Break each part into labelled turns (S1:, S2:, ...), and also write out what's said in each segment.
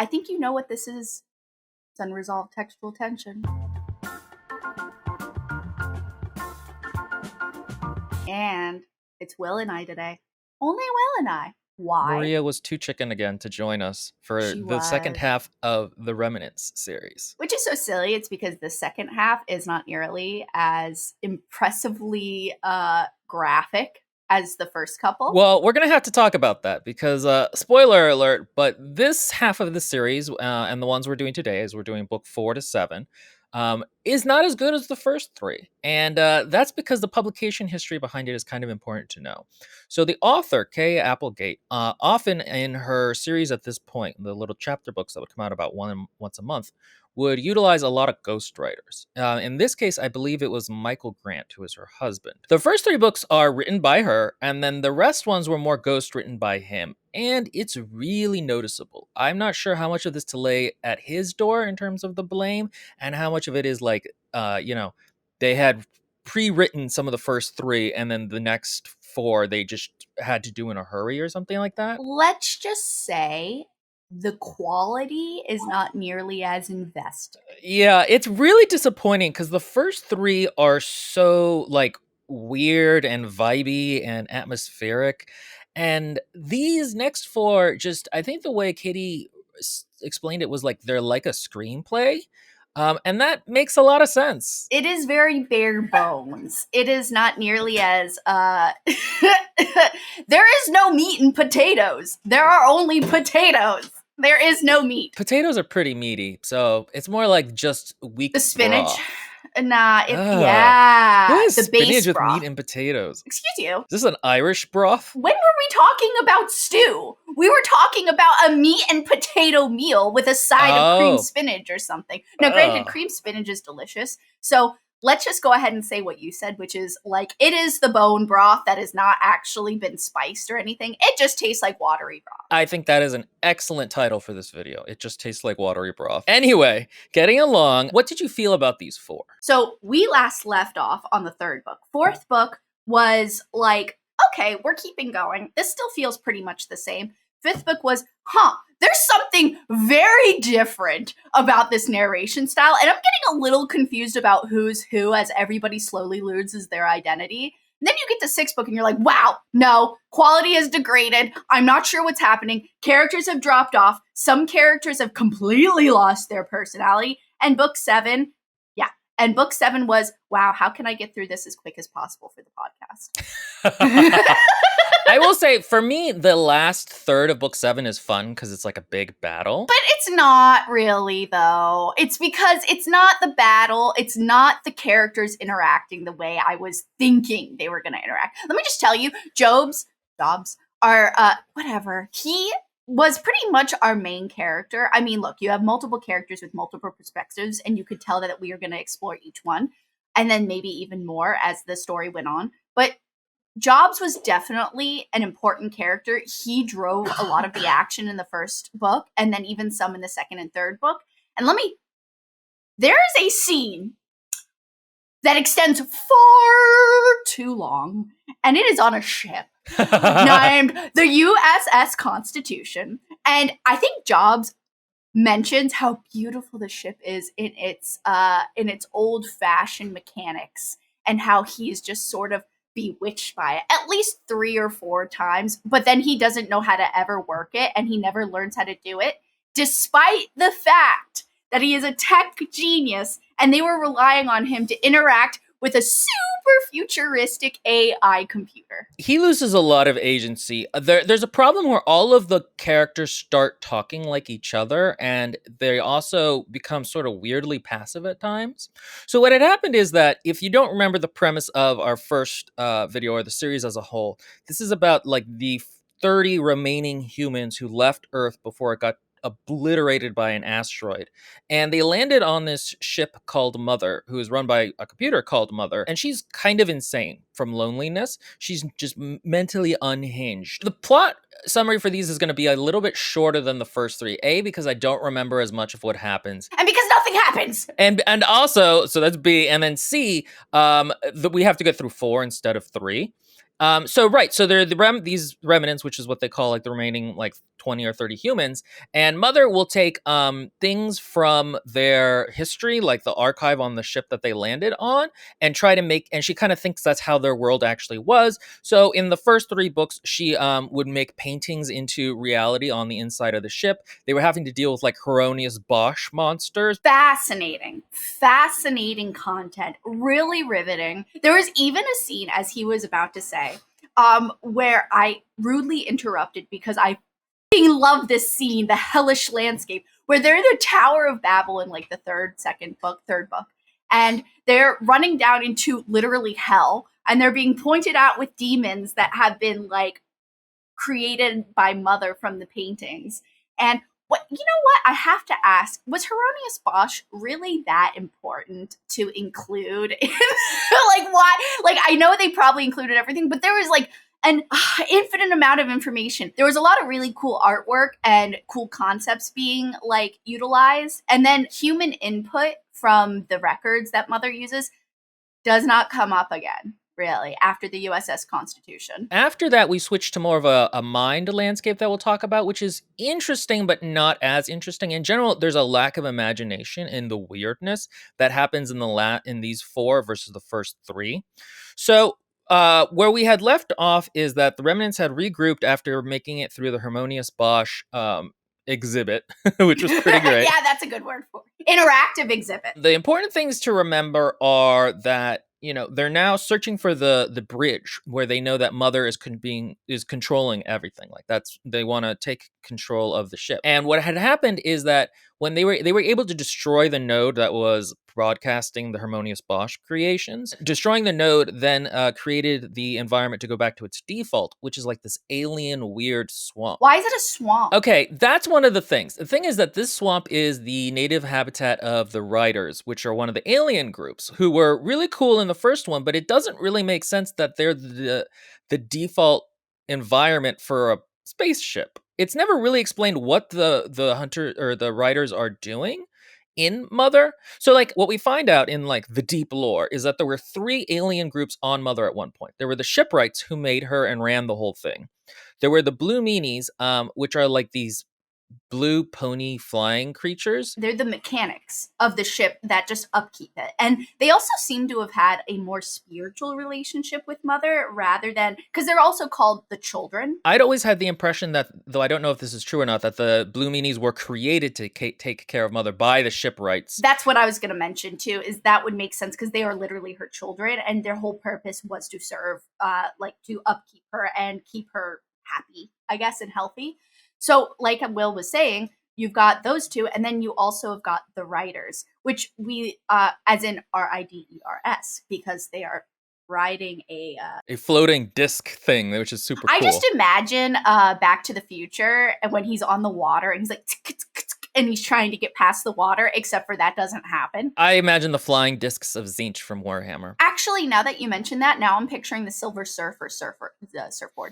S1: I think you know what this is. It's unresolved textual tension. And it's Will and I today. Only Will and I. Why?
S2: Maria was too chicken again to join us for the second half of the Remnants series.
S1: Which is so silly. It's because the second half is not nearly as impressively graphic as the first couple.
S2: Well, we're going to have to talk about that because, spoiler alert, but this half of the series and the ones we're doing today, as we're doing book 4 to 7, is not as good as the first 3. And that's because the publication history behind it is kind of important to know. So the author, Kay Applegate, often in her series at this point, the little chapter books that would come out about once a month, would utilize a lot of ghostwriters. In this case, I believe it was Michael Grant, who is her husband. The first 3 books are written by her, and then the rest ones were more ghost written by him. And it's really noticeable. I'm not sure how much of this to lay at his door in terms of the blame, and how much of it is like, they had pre-written some of the first 3, and then the next 4 they just had to do in a hurry or something like that.
S1: Let's just say the quality is not nearly as invested.
S2: Yeah, it's really disappointing because the first 3 are so like weird and vibey and atmospheric, and these next 4 just, I think the way Katie explained it was like they're like a screenplay. And that makes a lot of sense.
S1: It is very bare bones. It is not nearly as there is no meat and potatoes. There are only potatoes. There is no meat.
S2: Potatoes are pretty meaty, so it's more like just weak
S1: the spinach.
S2: broth.
S1: Nah, yeah.
S2: Who has
S1: the
S2: spinach
S1: base
S2: with
S1: broth.
S2: meat and potatoes?
S1: Excuse you.
S2: Is this an Irish broth?
S1: When were we talking about stew? We were talking about a meat and potato meal with a side of cream spinach or something. Now, granted, cream spinach is delicious, so let's just go ahead and say what you said, which is like, it is the bone broth that has not actually been spiced or anything. It just tastes like watery broth.
S2: I think that is an excellent title for this video. It just tastes like watery broth. Anyway, getting along, what did you feel about these 4?
S1: So we last left off on the 3rd book. 4th book was like, okay, we're keeping going. This still feels pretty much the same. 5th book was, there's something very different about this narration style. And I'm getting a little confused about who's who as everybody slowly loses their identity. And then you get to 6th book and you're like, wow, no, quality has degraded. I'm not sure what's happening. Characters have dropped off. Some characters have completely lost their personality. And book 7, and book 7 was, wow, how can I get through this as quick as possible for the podcast?
S2: I will say, for me, the last third of book 7 is fun because it's like a big battle.
S1: But it's not really, though. It's because it's not the battle. It's not the characters interacting the way I was thinking they were going to interact. Let me just tell you, Jobs are, whatever. He was pretty much our main character. I mean, look, you have multiple characters with multiple perspectives, and you could tell that we are going to explore each one, and then maybe even more as the story went on. But Jobs was definitely an important character. He drove a lot of the action in the first book, and then even some in the 2nd and 3rd book. And there is a scene that extends far too long, and it is on a ship named the USS Constitution. And I think Jobs mentions how beautiful the ship is in its old-fashioned mechanics, and how he is just sort of bewitched by it at least 3 or 4 times, but then he doesn't know how to ever work it, and he never learns how to do it, despite the fact that he is a tech genius, and they were relying on him to interact with a super futuristic AI computer.
S2: He loses a lot of agency. There's a problem where all of the characters start talking like each other, and they also become sort of weirdly passive at times. So what had happened is that, if you don't remember the premise of our first video or the series as a whole, this is about like the 30 remaining humans who left Earth before it got obliterated by an asteroid, and they landed on this ship called Mother, who is run by a computer called Mother, and she's kind of insane from loneliness. She's just mentally unhinged. The plot summary for these is going to be a little bit shorter than the first 3. A, because I don't remember as much of what happens,
S1: and because nothing happens,
S2: and also, so that's B, and then C, we have to get through 4 instead of 3. So they're these remnants, which is what they call like the remaining like 20 or 30 humans, and Mother will take things from their history, like the archive on the ship that they landed on, and try to make, and she kind of thinks that's how their world actually was. So in the first 3 books, she would make paintings into reality on the inside of the ship. They were having to deal with like Heronius Bosch monsters.
S1: Fascinating content, really riveting. There was even a scene, as he was about to say, where I rudely interrupted because I love this scene, the hellish landscape, where they're in the Tower of Babel in like the third book, and they're running down into literally hell, and they're being pointed out with demons that have been like created by Mother from the paintings. And what I have to ask, was Heronius Bosch really that important to include in like why? Like I know they probably included everything, but there was like an infinite amount of information. There was a lot of really cool artwork and cool concepts being like utilized, and then human input from the records that Mother uses does not come up again, really, after the USS Constitution.
S2: After that, we switched to more of a mind landscape that we'll talk about, which is interesting, but not as interesting. In general, there's a lack of imagination in the weirdness that happens in these 4 versus the first 3. So where we had left off is that the remnants had regrouped after making it through the Harmonious Bosch exhibit, which was pretty great.
S1: Yeah, that's a good word for it. Interactive exhibit.
S2: The important things to remember are that they're now searching for the bridge where they know that Mother is controlling everything. Like they want to take control of the ship. And what had happened is that when they were able to destroy the node that was broadcasting the Harmonious Bosch creations, destroying the node then created the environment to go back to its default, which is like this alien weird swamp.
S1: Why is it a swamp?
S2: Okay, that's one of the things. The thing is that this swamp is the native habitat of the Riders, which are one of the alien groups who were really cool in the first one, but it doesn't really make sense that they're the default environment for a spaceship. It's never really explained what the hunter or the Riders are doing in Mother. So like what we find out in like the deep lore is that there were 3 alien groups on Mother at one point. There were the shipwrights who made her and ran the whole thing. There were the blue meanies, which are like these blue pony flying creatures.
S1: They're the mechanics of the ship that just upkeep it. And they also seem to have had a more spiritual relationship with Mother rather than, because they're also called the children.
S2: I'd always had the impression that, though I don't know if this is true or not, that the blue meanies were created to take care of Mother by the shipwrights.
S1: That's what I was going to mention too, is that would make sense because they are literally her children and their whole purpose was to serve, like to upkeep her and keep her happy, I guess, and healthy. So like Will was saying, you've got those 2, and then you also have got the Riders, which we, as in Riders, because they are riding a
S2: floating disc thing, which is super cool.
S1: I just imagine Back to the Future, and when he's on the water, and he's like, and he's trying to get past the water, except for that doesn't happen.
S2: I imagine the flying discs of Tzeentch from Warhammer.
S1: Actually, now that you mention that, now I'm picturing the Silver surfboard.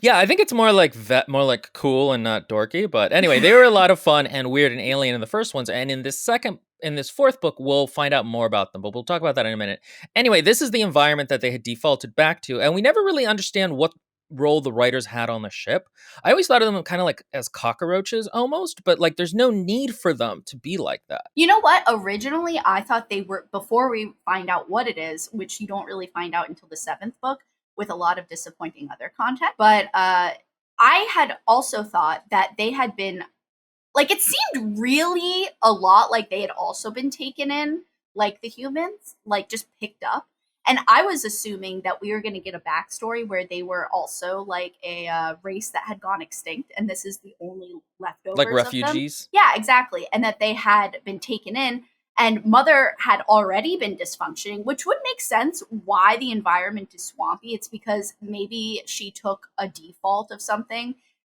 S2: Yeah, I think it's more like cool and not dorky. But anyway, they were a lot of fun and weird and alien in the first ones. And in this 4th book, we'll find out more about them, but we'll talk about that in a minute. Anyway, this is the environment that they had defaulted back to, and we never really understand what role the Riders had on the ship. I always thought of them kind of like as cockroaches almost, but like there's no need for them to be like that.
S1: You know what? Originally, I thought they were, before we find out what it is, which you don't really find out until the 7th book, with a lot of disappointing other content. But I had also thought that they had been, like, it seemed really a lot like they had also been taken in, like the humans, like just picked up. And I was assuming that we were going to get a backstory where they were also like a race that had gone extinct, and this is the only leftovers,
S2: like refugees.
S1: Of them. Yeah, exactly, and that they had been taken in, and Mother had already been dysfunctioning, which would make sense why the environment is swampy. It's because maybe she took a default of something.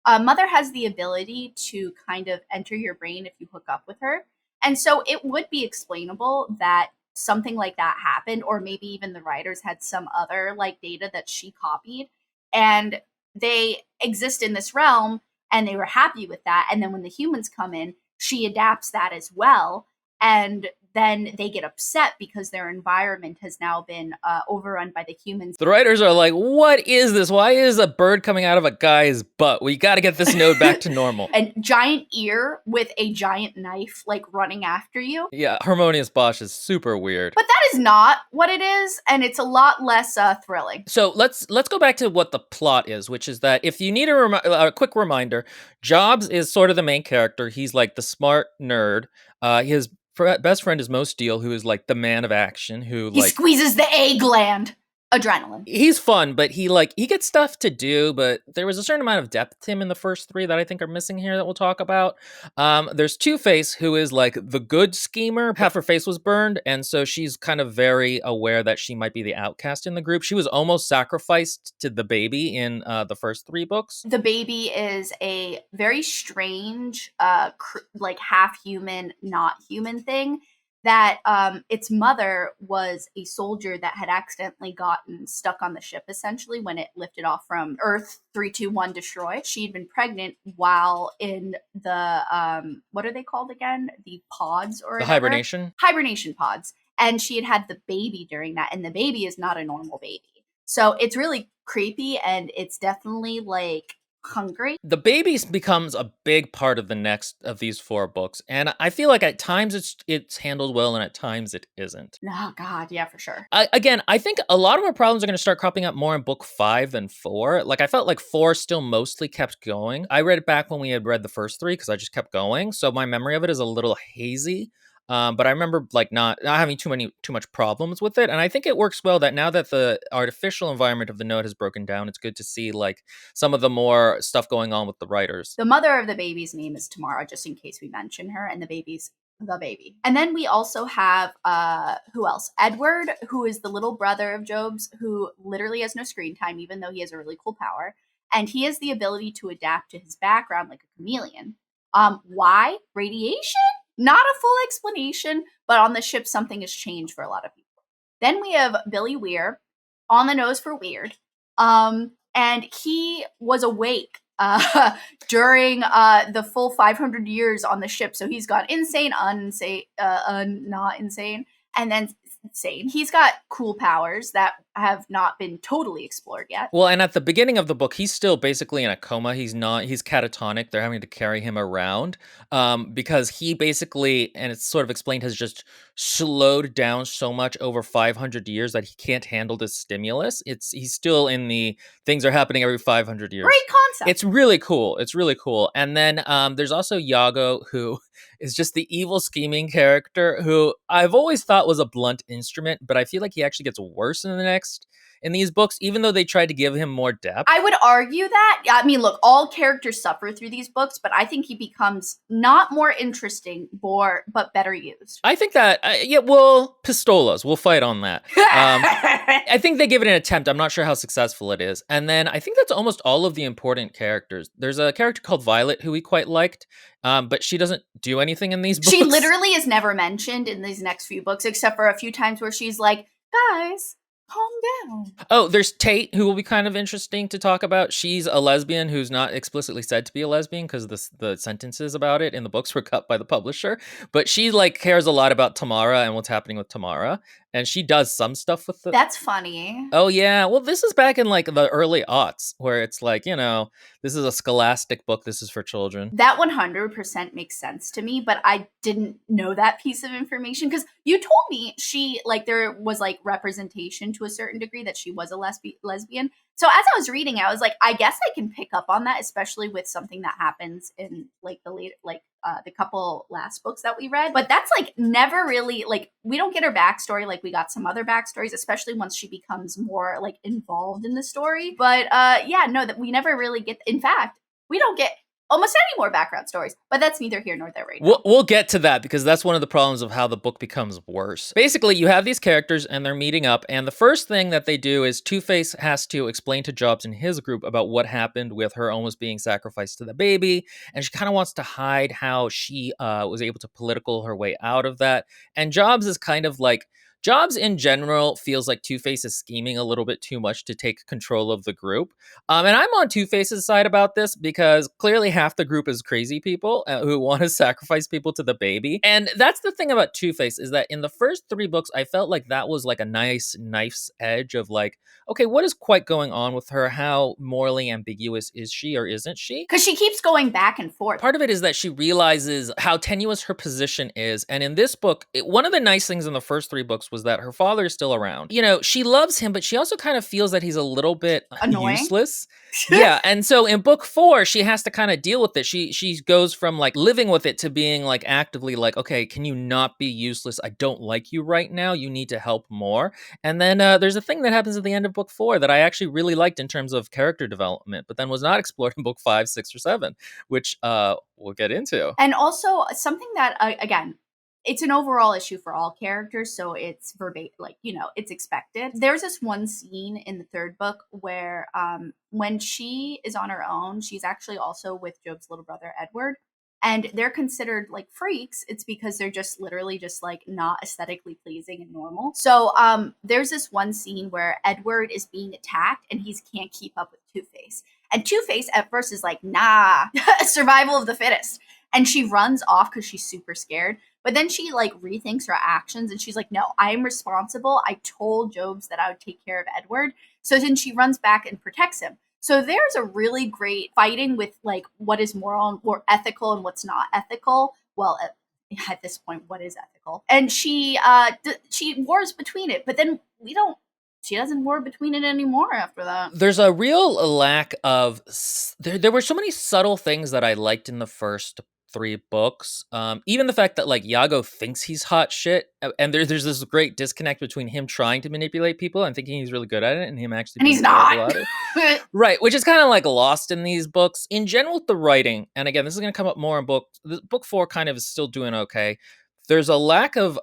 S1: Mother has the ability to kind of enter your brain if you hook up with her, and so it would be explainable that something like that happened, or maybe even the Riders had some other like data that she copied, and they exist in this realm and they were happy with that. And then when the humans come in, she adapts that as well, and then they get upset because their environment has now been overrun by the humans.
S2: The writers are like, what is this? Why is a bird coming out of a guy's butt? We got to get this node back to normal.
S1: A giant ear with a giant knife, like, running after you.
S2: Yeah, Harmonious Bosch is super weird.
S1: But that is not what it is, and it's a lot less thrilling.
S2: So let's go back to what the plot is, which is that if you need a quick reminder, Jobs is sort of the main character. He's like the smart nerd. His best friend is Mo Steele, who is like the man of action, who
S1: he squeezes the A gland. Adrenaline.
S2: He's fun, but he gets stuff to do, but there was a certain amount of depth to him in the first three that I think are missing here that we'll talk about. There's Two-Face, who is like the good schemer. Half her face was burned, and so she's kind of very aware that she might be the outcast in the group. She was almost sacrificed to the baby in the first three books.
S1: The baby is a very strange, like half human, not human thing. That its mother was a soldier that had accidentally gotten stuck on the ship, essentially, when it lifted off from Earth 321 Destroy. She had been pregnant while in the, what are they called again? The pods or whatever?
S2: Hibernation?
S1: Hibernation pods. And she had the baby during that, and the baby is not a normal baby. So it's really creepy, and it's definitely, like, hungry.
S2: The baby becomes a big part of the next of these four books, and I feel like at times it's handled well and at times it isn't.
S1: Oh god, yeah, for sure.
S2: I think a lot of our problems are going to start cropping up more in book 5 than 4. Like, I felt like 4 still mostly kept going. I read it back when we had read the first 3 because I just kept going, so my memory of it is a little hazy. But I remember like not having too much problems with it, and I think it works well that now that the artificial environment of the node has broken down, it's good to see like some of the more stuff going on with the writers.
S1: The mother of the baby's name is Tamara, just in case we mention her, and the baby's the baby. And then we also have who else? Edward, who is the little brother of Job's, who literally has no screen time, even though he has a really cool power, and he has the ability to adapt to his background like a chameleon. Why? Radiation? Not a full explanation, but on the ship, something has changed for a lot of people. Then we have Billy Weir, on the nose for weird. And he was awake during the full 500 years on the ship. So he's gone insane, not insane, and then insane. He's got cool powers that have not been totally explored yet.
S2: Well, and at the beginning of the book, he's still basically in a coma. He's catatonic. They're having to carry him around because he basically, and it's sort of explained, has just slowed down so much over 500 years that he can't handle this stimulus. He's still in the things are happening every 500 years.
S1: Great concept.
S2: It's really cool. It's really cool. And then there's also Yago, who is just the evil scheming character who I've always thought was a blunt instrument, but I feel like he actually gets worse in these books, even though they tried to give him more depth.
S1: I would argue that. I mean, look, all characters suffer through these books, but I think he becomes not more interesting, but better used.
S2: I think that, pistolas. We'll fight on that. I think they give it an attempt. I'm not sure how successful it is. And then I think that's almost all of the important characters. There's a character called Violet who we quite liked, but she doesn't do anything in these books.
S1: She literally is never mentioned in these next few books, except for a few times where she's like, guys, calm down.
S2: Oh, there's Tate, who will be kind of interesting to talk about. She's a lesbian who's not explicitly said to be a lesbian because the sentences about it in the books were cut by the publisher. But she like cares a lot about Tamara and what's happening with Tamara. And she does some stuff with the...
S1: That's funny.
S2: Oh, yeah. Well, this is back in like the early aughts where it's like, this is a scholastic book. This is for children.
S1: That 100% makes sense to me, but I didn't know that piece of information because you told me there was like representation to a certain degree that she was a lesbian. So as I was reading, I was like, I guess I can pick up on that, especially with something that happens in like the couple last books that we read. But that's like never really like we don't get her backstory like we got some other backstories, especially once she becomes more like involved in the story. But that we never really get. In fact, we don't get almost any more background stories, but that's neither here nor there right now.
S2: We'll get to that because that's one of the problems of how the book becomes worse. Basically, you have these characters and they're meeting up, and the first thing that they do is Two-Face has to explain to Jobs and his group about what happened with her almost being sacrificed to the baby, and she kind of wants to hide how she was able to political her way out of that, and Jobs is kind of like Jobs in general feels like Two-Face is scheming a little bit too much to take control of the group. And I'm on Two-Face's side about this because clearly half the group is crazy people who want to sacrifice people to the baby. And that's the thing about Two-Face, is that in the first 3 books, I felt like that was like a nice knife's edge of like, okay, what is quite going on with her? How morally ambiguous is she or isn't she?
S1: Because she keeps going back and forth.
S2: Part of it is that she realizes how tenuous her position is. And in this book, one of the nice things in the first 3 books was that her father is still around. You know, she loves him, but she also kind of feels that he's a little bit
S1: Annoying.
S2: Useless. Yeah, and so in book 4, she has to kind of deal with it. She goes from like living with it to being like actively like, okay, can you not be useless? I don't like you right now. You need to help more. And then there's a thing that happens at the end of book 4 that I actually really liked in terms of character development, but then was not explored in book 5, 6, or 7, which we'll get into.
S1: And also something that, again, it's an overall issue for all characters, so it's verbatim, like, you know, it's expected. There's this one scene in the 3rd book where when she is on her own, she's actually also with Job's little brother, Edward, and they're considered like freaks. It's because they're just literally just like not aesthetically pleasing and normal. So there's this one scene where Edward is being attacked and he can't keep up with Two-Face. And Two-Face at first is like, nah, survival of the fittest. And she runs off because she's super scared. But then she like rethinks her actions and she's like, no, I am responsible. I told Jobs that I would take care of Edward. So then she runs back and protects him. So there's a really great fighting with like what is moral or ethical and what's not ethical. Well, at this point, what is ethical? And she wars between it. But then she doesn't war between it anymore after that.
S2: There's a real lack of there were so many subtle things that I liked in the first 3 books. Even the fact that like Yago thinks he's hot shit, and there's this great disconnect between him trying to manipulate people and thinking he's really good at it, and him actually
S1: and he's not.
S2: Right, which is kind of like lost in these books. In general, the writing, and again, this is going to come up more in book 4 kind of is still doing okay. There's a lack of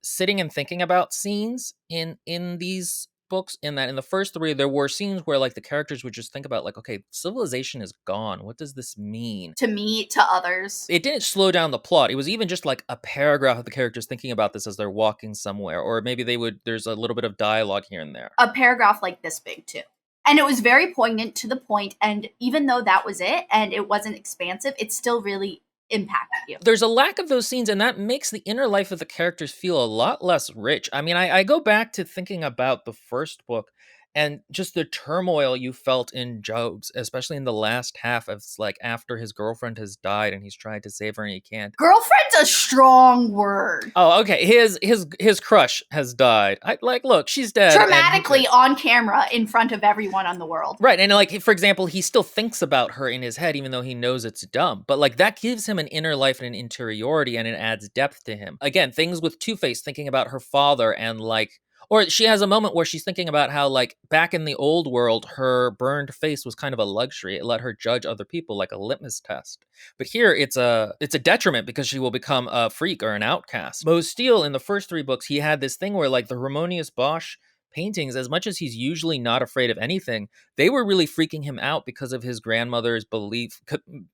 S2: sitting and thinking about scenes in these books, in that in the first 3 there were scenes where like the characters would just think about like, okay, civilization is gone, what does this mean
S1: to me, to others?
S2: It didn't slow down the plot. It was even just like a paragraph of the characters thinking about this as they're walking somewhere, or maybe there's a little bit of dialogue here and there.
S1: A paragraph like this big too. And it was very poignant, to the point, and even though that was it and it wasn't expansive, it still really impacted you.
S2: There's a lack of those scenes, and that makes the inner life of the characters feel a lot less rich. I mean, I go back to thinking about the first book and just the turmoil you felt in Job's, especially in the last half of like after his girlfriend has died and he's trying to save her and he can't.
S1: Girlfriend's a strong word.
S2: Oh, okay. His crush has died. Look, she's dead.
S1: Dramatically on camera in front of everyone on the world.
S2: Right. And like, for example, he still thinks about her in his head, even though he knows it's dumb. But like that gives him an inner life and an interiority, and it adds depth to him. Again, things with Two-Face thinking about her father, and like, or she has a moment where she's thinking about how, like, back in the old world, her burned face was kind of a luxury. It let her judge other people like a litmus test. But here, it's a detriment because she will become a freak or an outcast. Mo Steele, in the first 3 books, he had this thing where, like, the Harmonious Bosch paintings, as much as he's usually not afraid of anything, they were really freaking him out because of his grandmother's belief,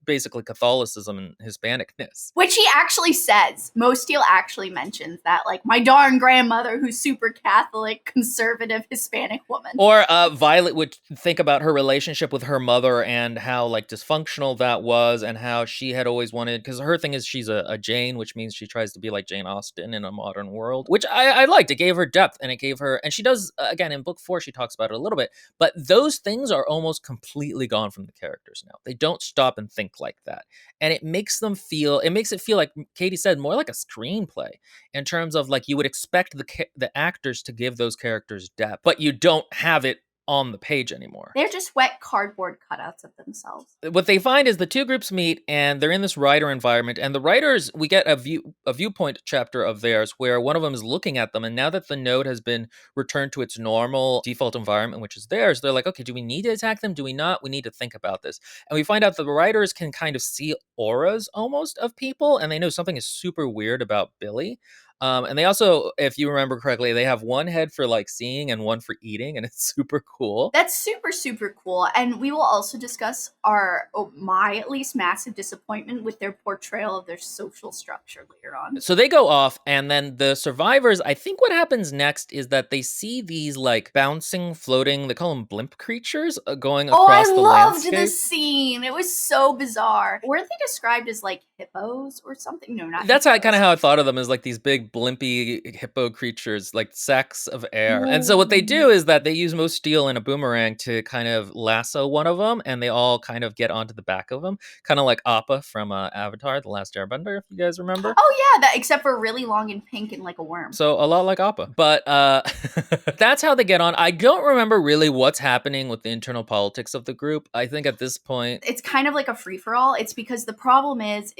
S2: basically Catholicism and Hispanicness.
S1: Which he actually says. Mo Steele actually mentions that, like, my darn grandmother, who's super Catholic, conservative, Hispanic woman.
S2: Or Violet would think about her relationship with her mother and how, like, dysfunctional that was, and how she had always wanted, because her thing is she's a Jane, which means she tries to be like Jane Austen in a modern world, which I liked. It gave her depth, and it gave her, and she does, again, in book 4, she talks about it a little bit, but those things are almost completely gone from the characters now. They don't stop and think like that. And it makes it feel like Katie said, more like a screenplay, in terms of like, you would expect the actors to give those characters depth, but you don't have it on the page anymore.
S1: They're just wet cardboard cutouts of themselves.
S2: What they find is the 2 groups meet, and they're in this writer environment, and the writers, we get a viewpoint chapter of theirs where one of them is looking at them, and now that the node has been returned to its normal default environment, which is theirs, they're like, okay, do we need to attack them? Do we not? We need to think about this. And we find out that the writers can kind of see auras almost of people, and they know something is super weird about Billy. And they also, if you remember correctly, they have one head for like seeing and one for eating, and it's super cool.
S1: That's super, super cool. And we will also discuss my at least massive disappointment with their portrayal of their social structure later on.
S2: So they go off, and then the survivors, I think what happens next is that they see these like bouncing, floating, they call them blimp creatures, going across the landscape.
S1: This scene. It was so bizarre. Weren't they described as like hippos or something? No, not
S2: That's
S1: hippos.
S2: kind of how I thought of them, as like these big blimpy hippo creatures, like sacks of air. And so what they do is that they use most steel and a boomerang to kind of lasso one of them, and they all kind of get onto the back of them, kind of like Appa from Avatar: The Last Airbender, if you guys remember.
S1: Oh yeah, except for really long and pink and like a worm.
S2: So a lot like Appa. But that's how they get on. I don't remember really what's happening with the internal politics of the group. I think at this point,
S1: it's kind of like a free-for-all. It's because the problem is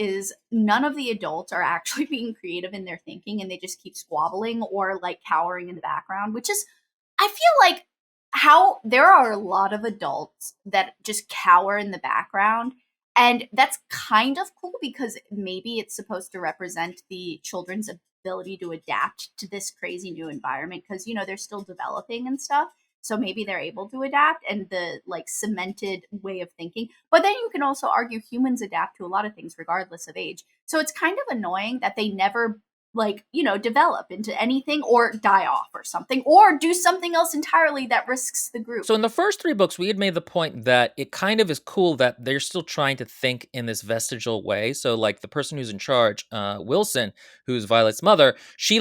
S1: none of the adults are actually being creative in their thinking, and they just keep squabbling or like cowering in the background, which is, I feel like, how there are a lot of adults that just cower in the background. And that's kind of cool because maybe it's supposed to represent the children's ability to adapt to this crazy new environment, because, you know, they're still developing and stuff. So maybe they're able to adapt, and the like cemented way of thinking. But then you can also argue humans adapt to a lot of things regardless of age. So it's kind of annoying that they never, like, you know, develop into anything or die off or something, or do something else entirely that risks the group.
S2: So in the first 3 books, we had made the point that it kind of is cool that they're still trying to think in this vestigial way. So like the person who's in charge, Wilson, who's Violet's mother, she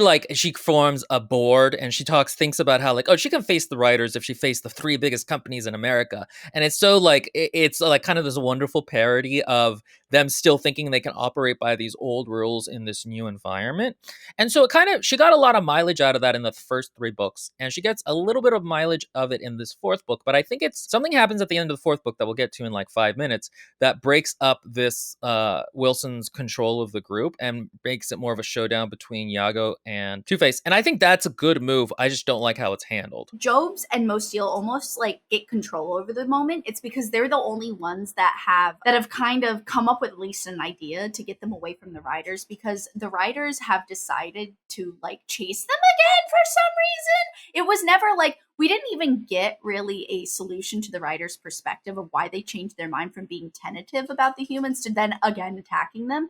S2: forms a board, and she thinks about how like, oh, she can face the writers if she faced the 3 biggest companies in America. And it's so like, it's like kind of this wonderful parody of them still thinking they can operate by these old rules in this new environment. And so she got a lot of mileage out of that in the first 3 books, and she gets a little bit of mileage of it in this 4th book. But I think something happens at the end of the 4th book that we'll get to in like 5 minutes that breaks up this Wilson's control of the group and makes it more of a showdown between Yago and Two-Face. And I think that's a good move. I just don't like how it's handled.
S1: Jobs and Mosteel almost like get control over the moment. It's because they're the only ones that have kind of come up with at least an idea to get them away from the writers, because the writers have decided to like chase them again for some reason. It was never like, we didn't even get really a solution to the writers' perspective of why they changed their mind from being tentative about the humans to then again attacking them.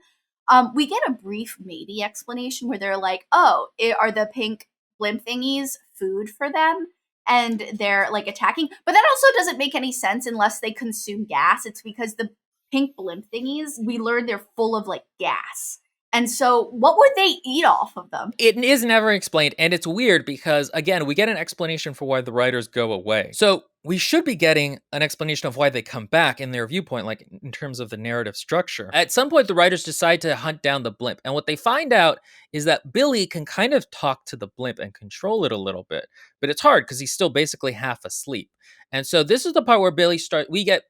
S1: We get a brief maybe explanation where they're like, oh, are the pink blimp thingies food for them? And they're like attacking. But that also doesn't make any sense unless they consume gas. It's because the pink blimp thingies, we learned they're full of like gas. And so what would they eat off of them?
S2: It is never explained, and it's weird because, again, we get an explanation for why the writers go away. So we should be getting an explanation of why they come back in their viewpoint, like in terms of the narrative structure. At some point, the writers decide to hunt down the blimp, and what they find out is that Billy can kind of talk to the blimp and control it a little bit, but it's hard because he's still basically half asleep. And so this is the part where we get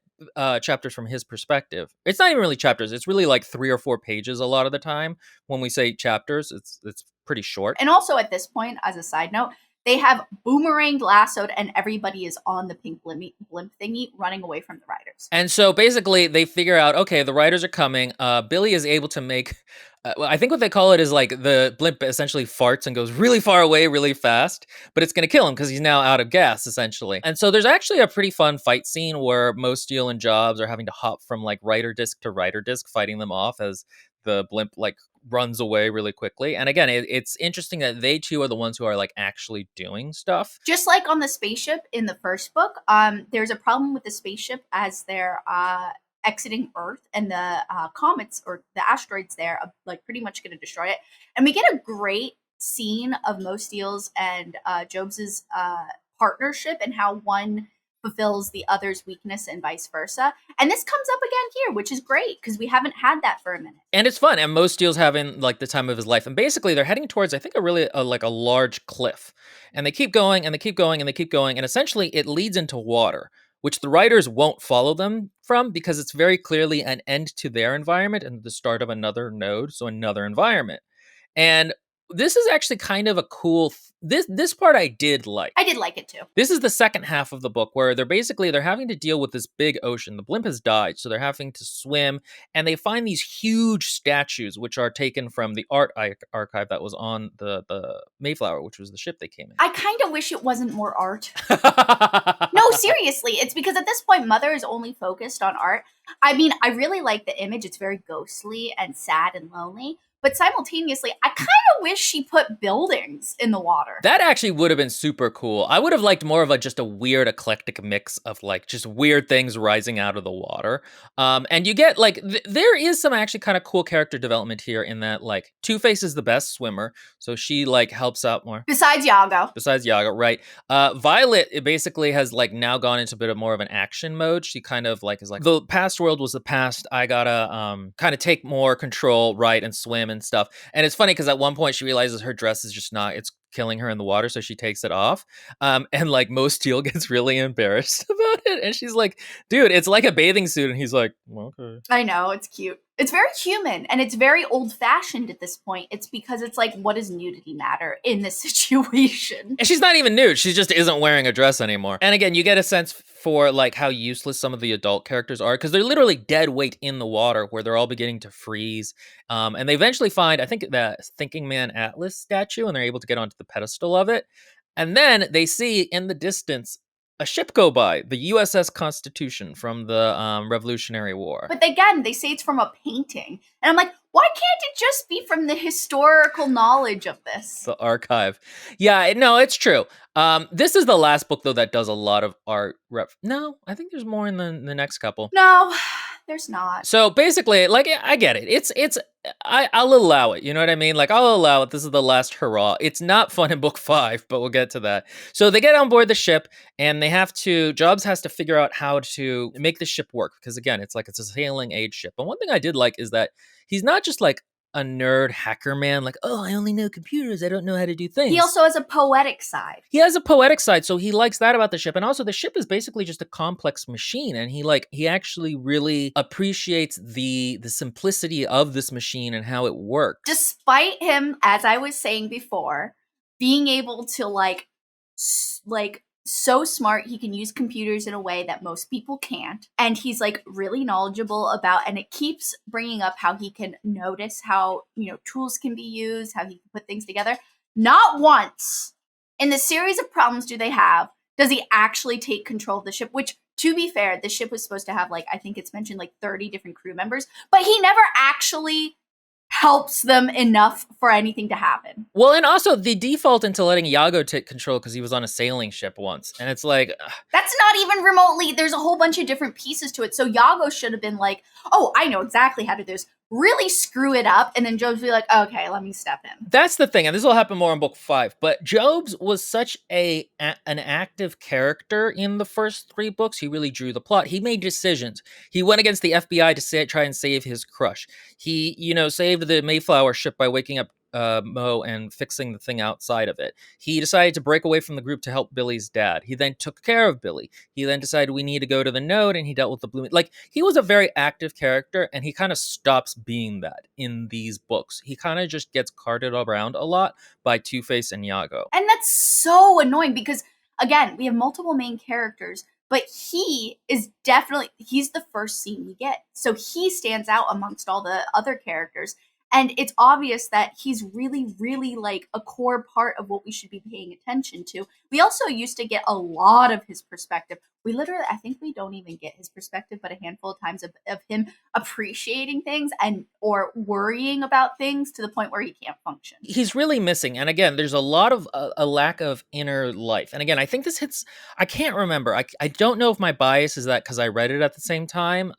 S2: chapters from his perspective. It's not even really chapters. It's really like 3 or 4 pages a lot of the time. When we say chapters, it's pretty short.
S1: And also at this point, as a side note, they have boomeranged, lassoed, and everybody is on the pink blimp thingy running away from the writers.
S2: And so basically they figure out, okay, the writers are coming. Billy is able to make, I think what they call it is like the blimp essentially farts and goes really far away really fast, but it's going to kill him because he's now out of gas, essentially. And so there's actually a pretty fun fight scene where Mosteel and Jobs are having to hop from like writer disc to writer disc, fighting them off as the blimp like runs away really quickly. And again, it's interesting that they two are the ones who are like actually doing stuff.
S1: Just like on the spaceship in the first book, there's a problem with the spaceship as they're exiting Earth, and the comets or the asteroids there are like pretty much going to destroy it. And we get a great scene of Mosteel's and Jobs's partnership and how one fulfills the other's weakness and vice versa. And this comes up again here, which is great because we haven't had that for a minute.
S2: And it's fun. And Mosteel's having like the time of his life. And basically they're heading towards, I think, like a large cliff. And they keep going and they keep going and they keep going. And essentially it leads into water, which the writers won't follow them from because it's very clearly an end to their environment and the start of another node. So another environment. And this is actually kind of a cool This part I did like.
S1: I did like it too.
S2: This is the second half of the book where they're having to deal with this big ocean. The blimp has died, so they're having to swim, and they find these huge statues, which are taken from the art archive that was on the Mayflower, which was the ship they came in.
S1: I kind of wish it wasn't more art. No, seriously. It's because at this point, Mother is only focused on art. I mean, I really like the image. It's very ghostly and sad and lonely. But simultaneously, I kind of wish she put buildings in the water.
S2: That actually would have been super cool. I would have liked more of just a weird eclectic mix of like just weird things rising out of the water. And you get like there is some actually kind of cool character development here in that like Two-Face is the best swimmer, so she like helps out more.
S1: Besides Yago,
S2: right? Violet it basically has like now gone into a bit of more of an action mode. She kind of like is like the past world was the past. I gotta kind of take more control, right, and swim and stuff. And it's funny because at one point she realizes her dress is just not, it's killing her in the water, so she takes it off. And like Mo Steel gets really embarrassed about it, and she's like, dude, it's like a bathing suit. And he's like, okay.
S1: I know, it's cute. It's very human, and it's very old-fashioned at this point. It's because it's like, what does nudity matter in this situation?
S2: And she's not even nude. She just isn't wearing a dress anymore. And again, you get a sense for like how useless some of the adult characters are because they're literally dead weight in the water where they're all beginning to freeze. And they eventually find, I think, the Thinking Man Atlas statue, and they're able to get onto the pedestal of it. And then they see in the distance a ship go by, the USS Constitution from the Revolutionary War.
S1: But again, they say it's from a painting. And I'm like, why can't it just be from the historical knowledge of this?
S2: The archive. Yeah, no, it's true. This is the last book, though, that does a lot of art No, I think there's more in the next couple.
S1: No, there's not.
S2: So basically, like, I get it. I'll allow it. You know what I mean? Like, I'll allow it. This is the last hurrah. It's not fun in book 5, but we'll get to that. So they get on board the ship, and Jobs has to figure out how to make the ship work. Because again, it's a sailing age ship. But one thing I did like is that he's not just like a nerd hacker man, like, oh, I only know computers, I don't know how to do things.
S1: He also has a poetic side.
S2: He has a poetic side, so he likes that about the ship. And also the ship is basically just a complex machine, and he actually really appreciates the simplicity of this machine and how it works.
S1: Despite him, as I was saying before, being able to like so smart, he can use computers in a way that most people can't. And he's like really knowledgeable about, and it keeps bringing up how he can notice how, tools can be used, how he can put things together. Not once in the series of problems do he actually take control of the ship, which, to be fair, the ship was supposed to have I think it's mentioned 30 different crew members, but he never actually helps them enough for anything to happen.
S2: Well, and also the default into letting Yago take control because he was on a sailing ship once. And it's like...
S1: That's not even remotely... There's a whole bunch of different pieces to it. So Yago should have been like, oh, I know exactly how to do this. Really screw it up. And then Jobs would be like, okay, let me step in.
S2: That's the thing. And this will happen more in book 5. But Jobs was such an active character in the first 3 books. He really drew the plot. He made decisions. He went against the FBI to try and save his crush. He, saved the Mayflower ship by waking up Mo and fixing the thing outside of it. He decided to break away from the group to help Billy's dad. He then took care of Billy. He then decided we need to go to the node, and he dealt with the blue. He was a very active character, and he kind of stops being that in these books. He kind of just gets carted around a lot by Two-Face and Yago.
S1: And that's so annoying because, again, we have multiple main characters, but he's the first scene we get. So he stands out amongst all the other characters. And it's obvious that he's really, really a core part of what we should be paying attention to. We also used to get a lot of his perspective. I think we don't even get his perspective, but a handful of times of him appreciating things or worrying about things to the point where he can't function.
S2: He's really missing. And again, there's a lot of a lack of inner life. And again, I think this hits, I can't remember. I don't know if my bias is that because I read it at the same time.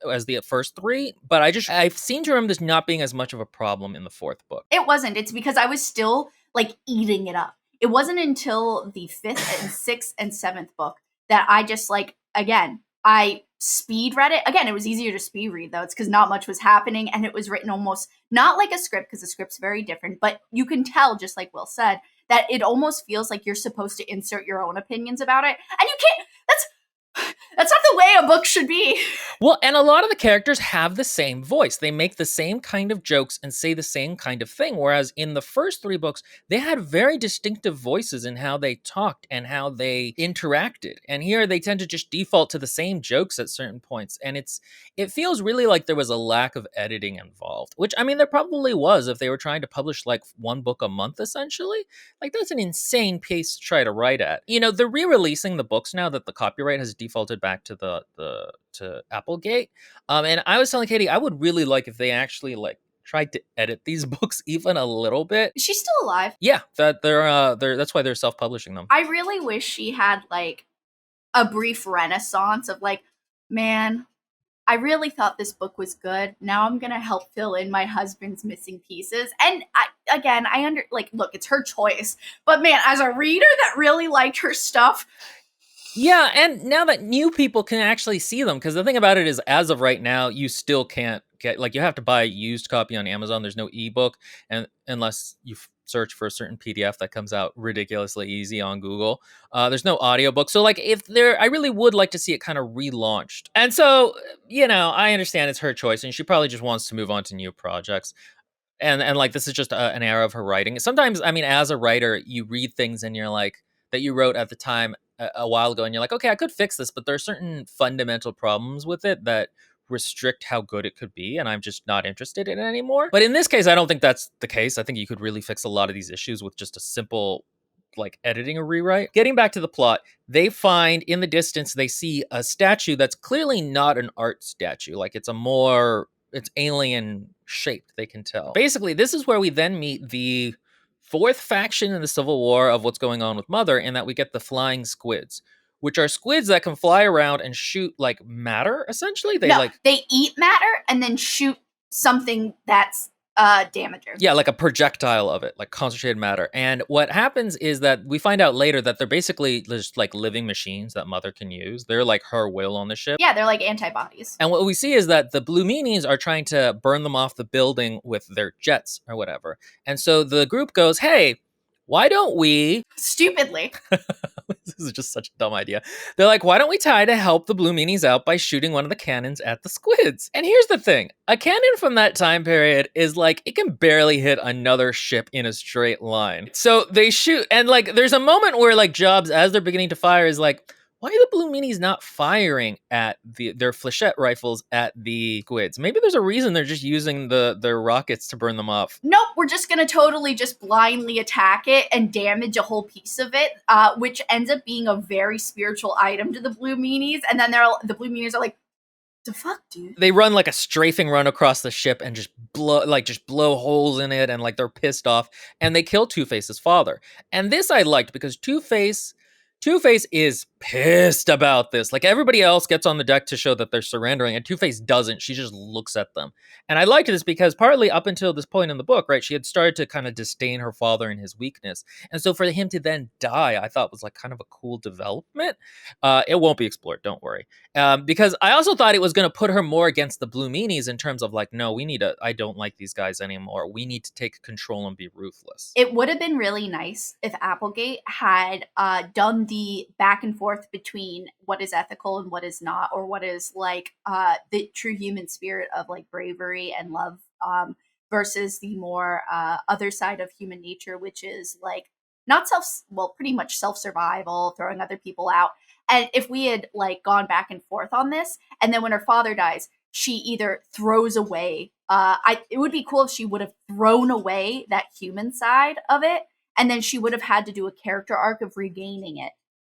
S2: As the first 3, but I seem to remember this not being as much of a problem in the 4th book.
S1: It wasn't. It's because I was still eating it up. It wasn't until the 5th and 6th and 7th book that I just I speed read it. Again, it was easier to speed read though. It's because not much was happening and it was written almost not like a script because the script's very different, but you can tell, just like Will said, that it almost feels like you're supposed to insert your own opinions about it. And you can't, that's not the way a book should be.
S2: Well, and a lot of the characters have the same voice. They make the same kind of jokes and say the same kind of thing. Whereas in the first 3 books, they had very distinctive voices in how they talked and how they interacted. And here they tend to just default to the same jokes at certain points. And it feels really like there was a lack of editing involved, which I mean, there probably was if they were trying to publish like 1 book a month, essentially. Like that's an insane pace to try to write at. You know, they're re-releasing the books now that the copyright has defaulted back to to Applegate. And I was telling Katie, I would really like if they actually like tried to edit these books even a little bit.
S1: Is she still alive?
S2: Yeah, that they're that's why they're self-publishing them.
S1: I really wish she had like a brief renaissance of like, man, I really thought this book was good. Now I'm gonna help fill in my husband's missing pieces. And look, it's her choice. But man, as a reader that really liked her stuff.
S2: Yeah, and now that new people can actually see them, because the thing about it is, as of right now, you still can't get, like, you have to buy a used copy on Amazon. There's no ebook, and unless you search for a certain PDF that comes out ridiculously easy on Google, there's no audiobook. So, like, I really would like to see it kind of relaunched. And so, you know, I understand it's her choice, and she probably just wants to move on to new projects. And like, this is just an era of her writing. Sometimes, I mean, as a writer, you read things and you're like, that you wrote at the time a while ago, and you're like, okay, I could fix this, but there are certain fundamental problems with it that restrict how good it could be, and I'm just not interested in it anymore. But in this case, I don't think that's the case. I think you could really fix a lot of these issues with just a simple, like, editing a rewrite. Getting back to the plot, they find in the distance, they see a statue that's clearly not an art statue. Like, it's alien shaped, they can tell. Basically, this is where we then meet the 4th faction in the Civil War of what's going on with Mother, in that we get the flying squids, which are squids that can fly around and shoot like matter, essentially. They
S1: eat matter and then shoot something that's damager.
S2: Yeah, like a projectile of it, like concentrated matter. And what happens is that we find out later that they're basically just like living machines that Mother can use. They're like her will on the ship.
S1: Yeah, they're like antibodies.
S2: And what we see is that the Blue Meanies are trying to burn them off the building with their jets or whatever. And so the group goes, hey, why don't we...
S1: Stupidly.
S2: This is just such a dumb idea. They're like, why don't we try to help the Blue Meanies out by shooting one of the cannons at the squids? And here's the thing. A cannon from that time period is like, it can barely hit another ship in a straight line. So they shoot, and like, there's a moment where like Jobs, as they're beginning to fire, is like, why are the Blue Meanies not firing at their flechette rifles at the squids? Maybe there's a reason they're just using their rockets to burn them off.
S1: Nope, we're just gonna totally just blindly attack it and damage a whole piece of it, which ends up being a very spiritual item to the Blue Meanies. And then the Blue Meanies are like, the fuck, dude?
S2: They run like a strafing run across the ship and just blow holes in it, and like they're pissed off, and they kill Two-Face's father. And this I liked, because Two-Face is pissed about this. Like, everybody else gets on the deck to show that they're surrendering, and Two-Face doesn't. She just looks at them. And I liked this because partly up until this point in the book, right, she had started to kind of disdain her father and his weakness. And so for him to then die, I thought was like kind of a cool development. It won't be explored, don't worry. Because I also thought it was going to put her more against the Blue Meanies in terms of like, no, I don't like these guys anymore. We need to take control and be ruthless.
S1: It would have been really nice if Applegate had done the back and forth between what is ethical and what is not, or what is like the true human spirit of like bravery and love versus the more other side of human nature, which is like not pretty much self-survival, throwing other people out. And if we had like gone back and forth on this, and then when her father dies, she either throws away, it would be cool if she would have thrown away that human side of it, and then she would have had to do a character arc of regaining it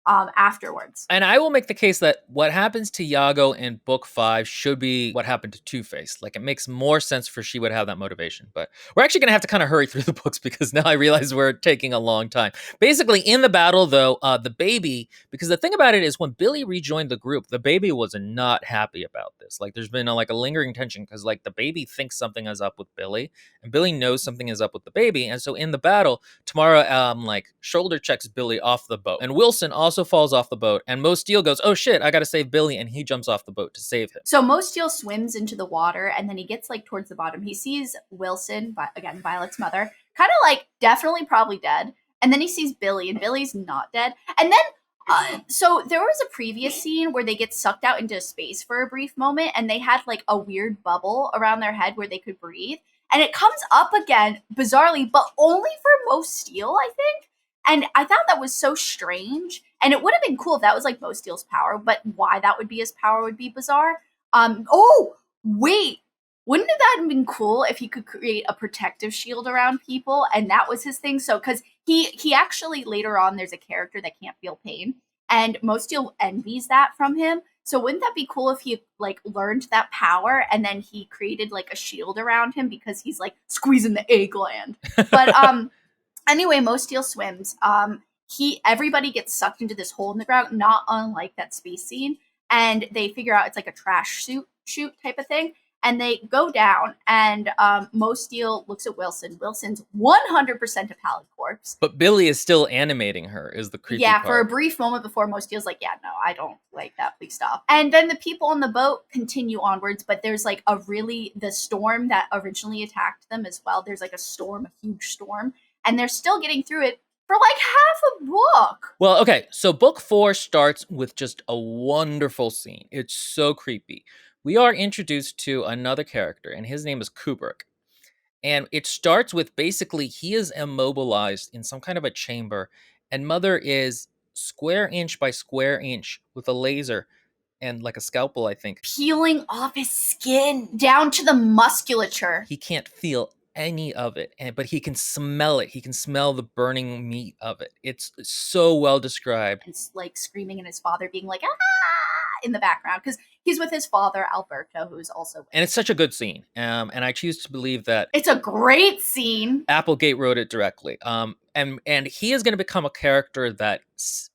S1: afterwards.
S2: And I will make the case that what happens to Yago in book 5 should be what happened to Two-Face. Like, it makes more sense for she would have that motivation. But we're actually going to have to kind of hurry through the books, because now I realize we're taking a long time. Basically, in the battle, though, the baby, because the thing about it is when Billy rejoined the group, the baby was not happy about this. Like, there's been a lingering tension, because like the baby thinks something is up with Billy, and Billy knows something is up with the baby. And so in the battle, Tamara shoulder checks Billy off the boat, and Wilson also falls off the boat, and Mo Steele goes, oh shit, I gotta save Billy, and he jumps off the boat to save him.
S1: So Mo Steele swims into the water, and then he gets like towards the bottom. He sees Wilson, again, Violet's mother, kind of like definitely probably dead. And then he sees Billy, and Billy's not dead. And then So there was a previous scene where they get sucked out into space for a brief moment, and they had like a weird bubble around their head where they could breathe, and it comes up again bizarrely, but only for Most Steel, I think. And I thought that was so strange, and it would have been cool if that was like Most Steel's power, but why that would be his power would be bizarre. Oh wait, wouldn't that have been cool if he could create a protective shield around people, and that was his thing? So because he actually later on there's a character that can't feel pain, and Mosteel envies that from him. So wouldn't that be cool if he like learned that power and then he created like a shield around him because he's like squeezing the A gland. But anyway, Mosteel swims. He everybody gets sucked into this hole in the ground, not unlike that space scene, and they figure out it's like a trash chute type of thing. And they go down, and Mosteel looks at Wilson. Wilson's 100% a pallid corpse.
S2: But Billy is still animating her, is the creepy part.
S1: For a brief moment before Mosteel's like, yeah, no, I don't like that. Please stop. And then the people on the boat continue onwards, but there's like the storm that originally attacked them as well. There's like a huge storm, and they're still getting through it for like half a book.
S2: Well, okay, so book 4 starts with just a wonderful scene. It's so creepy. We are introduced to another character, and his name is Kubrick. And it starts with basically he is immobilized in some kind of a chamber, and Mother is square inch by square inch with a laser and like a scalpel, I think,
S1: peeling off his skin down to the musculature.
S2: He can't feel any of it, but he can smell it. He can smell the burning meat of it. It's so well described.
S1: It's like screaming, and his father being like, ah, in the background, because he's with his father, Alberto, who's also.
S2: And it's such a good scene. And I choose to believe that
S1: it's a great scene.
S2: Applegate wrote it directly. And he is going to become a character that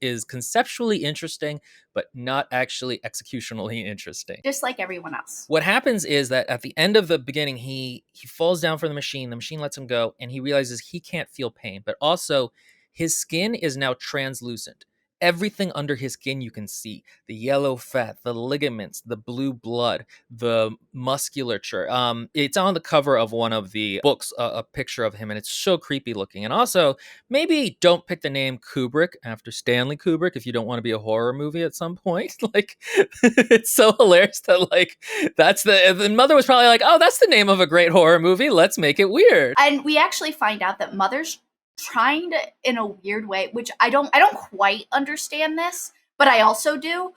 S2: is conceptually interesting, but not actually executionally interesting.
S1: Just like everyone else.
S2: What happens is that at the end of the beginning, he falls down from the machine lets him go, and he realizes he can't feel pain, but also his skin is now translucent. Everything under his skin you can see. The yellow fat, the ligaments, the blue blood, the musculature. It's on the cover of one of the books, a picture of him, and it's so creepy looking. And also, maybe don't pick the name Kubrick after Stanley Kubrick if you don't want to be a horror movie at some point. Like, it's so hilarious that, like, the Mother was probably like, oh, that's the name of a great horror movie. Let's make it weird.
S1: And we actually find out that Mother's trying to, in a weird way, which I don't quite understand this, but I also do,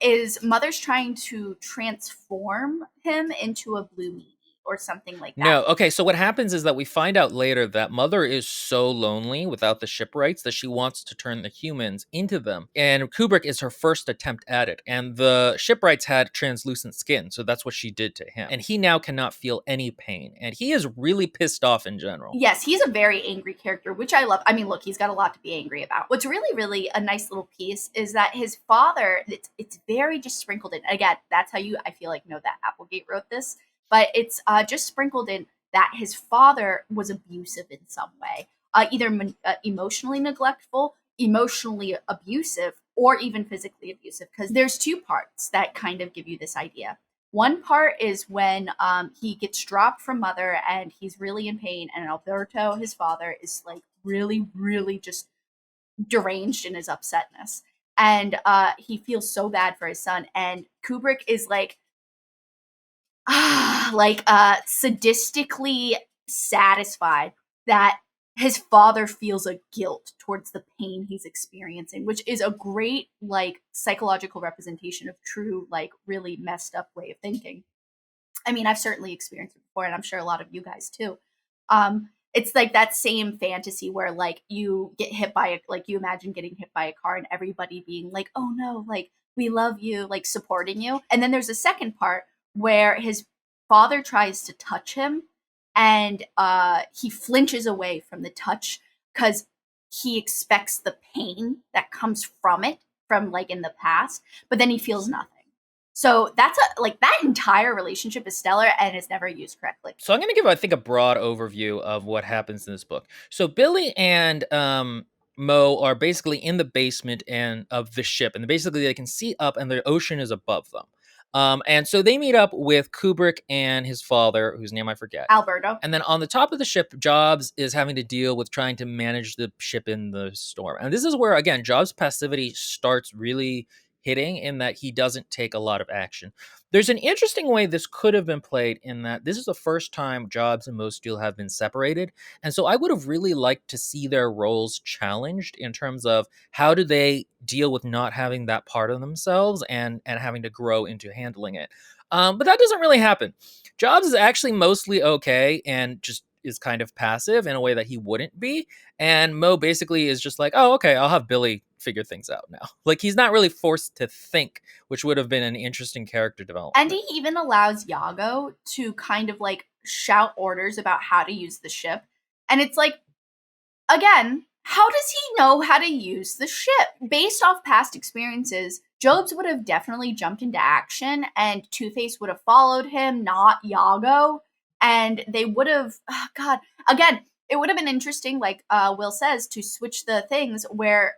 S1: is Mother's trying to transform him into a blue meanie or something like that.
S2: No, okay, so what happens is that we find out later that Mother is so lonely without the shipwrights that she wants to turn the humans into them. And Kubrick is her first attempt at it. And the shipwrights had translucent skin, so that's what she did to him. And he now cannot feel any pain. And he is really pissed off in general.
S1: Yes, he's a very angry character, which I love. I mean, look, he's got a lot to be angry about. What's really, really a nice little piece is that his father, it's very just sprinkled in. Again, that's how I feel like, know that Applegate wrote this. But it's just sprinkled in that his father was abusive in some way, either emotionally neglectful, emotionally abusive, or even physically abusive. Because there's two parts that kind of give you this idea. One part is when he gets dropped from Mother and he's really in pain, and Alberto, his father, is like really, really just deranged in his upsetness. And he feels so bad for his son. And Kubrick is like, sadistically satisfied that his father feels a guilt towards the pain he's experiencing, which is a great like psychological representation of true, like really messed up way of thinking. I mean, I've certainly experienced it before, and I'm sure a lot of you guys too. It's like that same fantasy where like you get hit by you imagine getting hit by a car and everybody being like, oh no, like we love you, like supporting you. And then there's a second part where his father tries to touch him, and he flinches away from the touch because he expects the pain that comes from it, from like in the past, but then he feels nothing. So that's that entire relationship is stellar and is never used correctly.
S2: So I'm going to give, I think, a broad overview of what happens in this book. So Billy and Mo are basically in the basement of the ship, and basically they can see up, and the ocean is above them. And so they meet up with Kubrick and his father, whose name I forget.
S1: Alberto.
S2: And then on the top of the ship, Jobs is having to deal with trying to manage the ship in the storm. And this is where, again, Jobs' passivity starts really hitting, in that he doesn't take a lot of action. There's an interesting way this could have been played, in that this is the first time Jobs and Mosteel have been separated. And so I would have really liked to see their roles challenged in terms of how do they deal with not having that part of themselves and having to grow into handling it. But that doesn't really happen. Jobs is actually mostly okay and just is kind of passive in a way that he wouldn't be. And Mo basically is just like, oh, okay, I'll have Billy figure things out now. Like, he's not really forced to think, which would have been an interesting character development.
S1: And he even allows Yago to kind of like shout orders about how to use the ship. And it's like, again, how does he know how to use the ship? Based off past experiences, Jobs would have definitely jumped into action and Two-Face would have followed him, not Yago. And they would have, oh God, again, it would have been interesting, like Will says, to switch the things where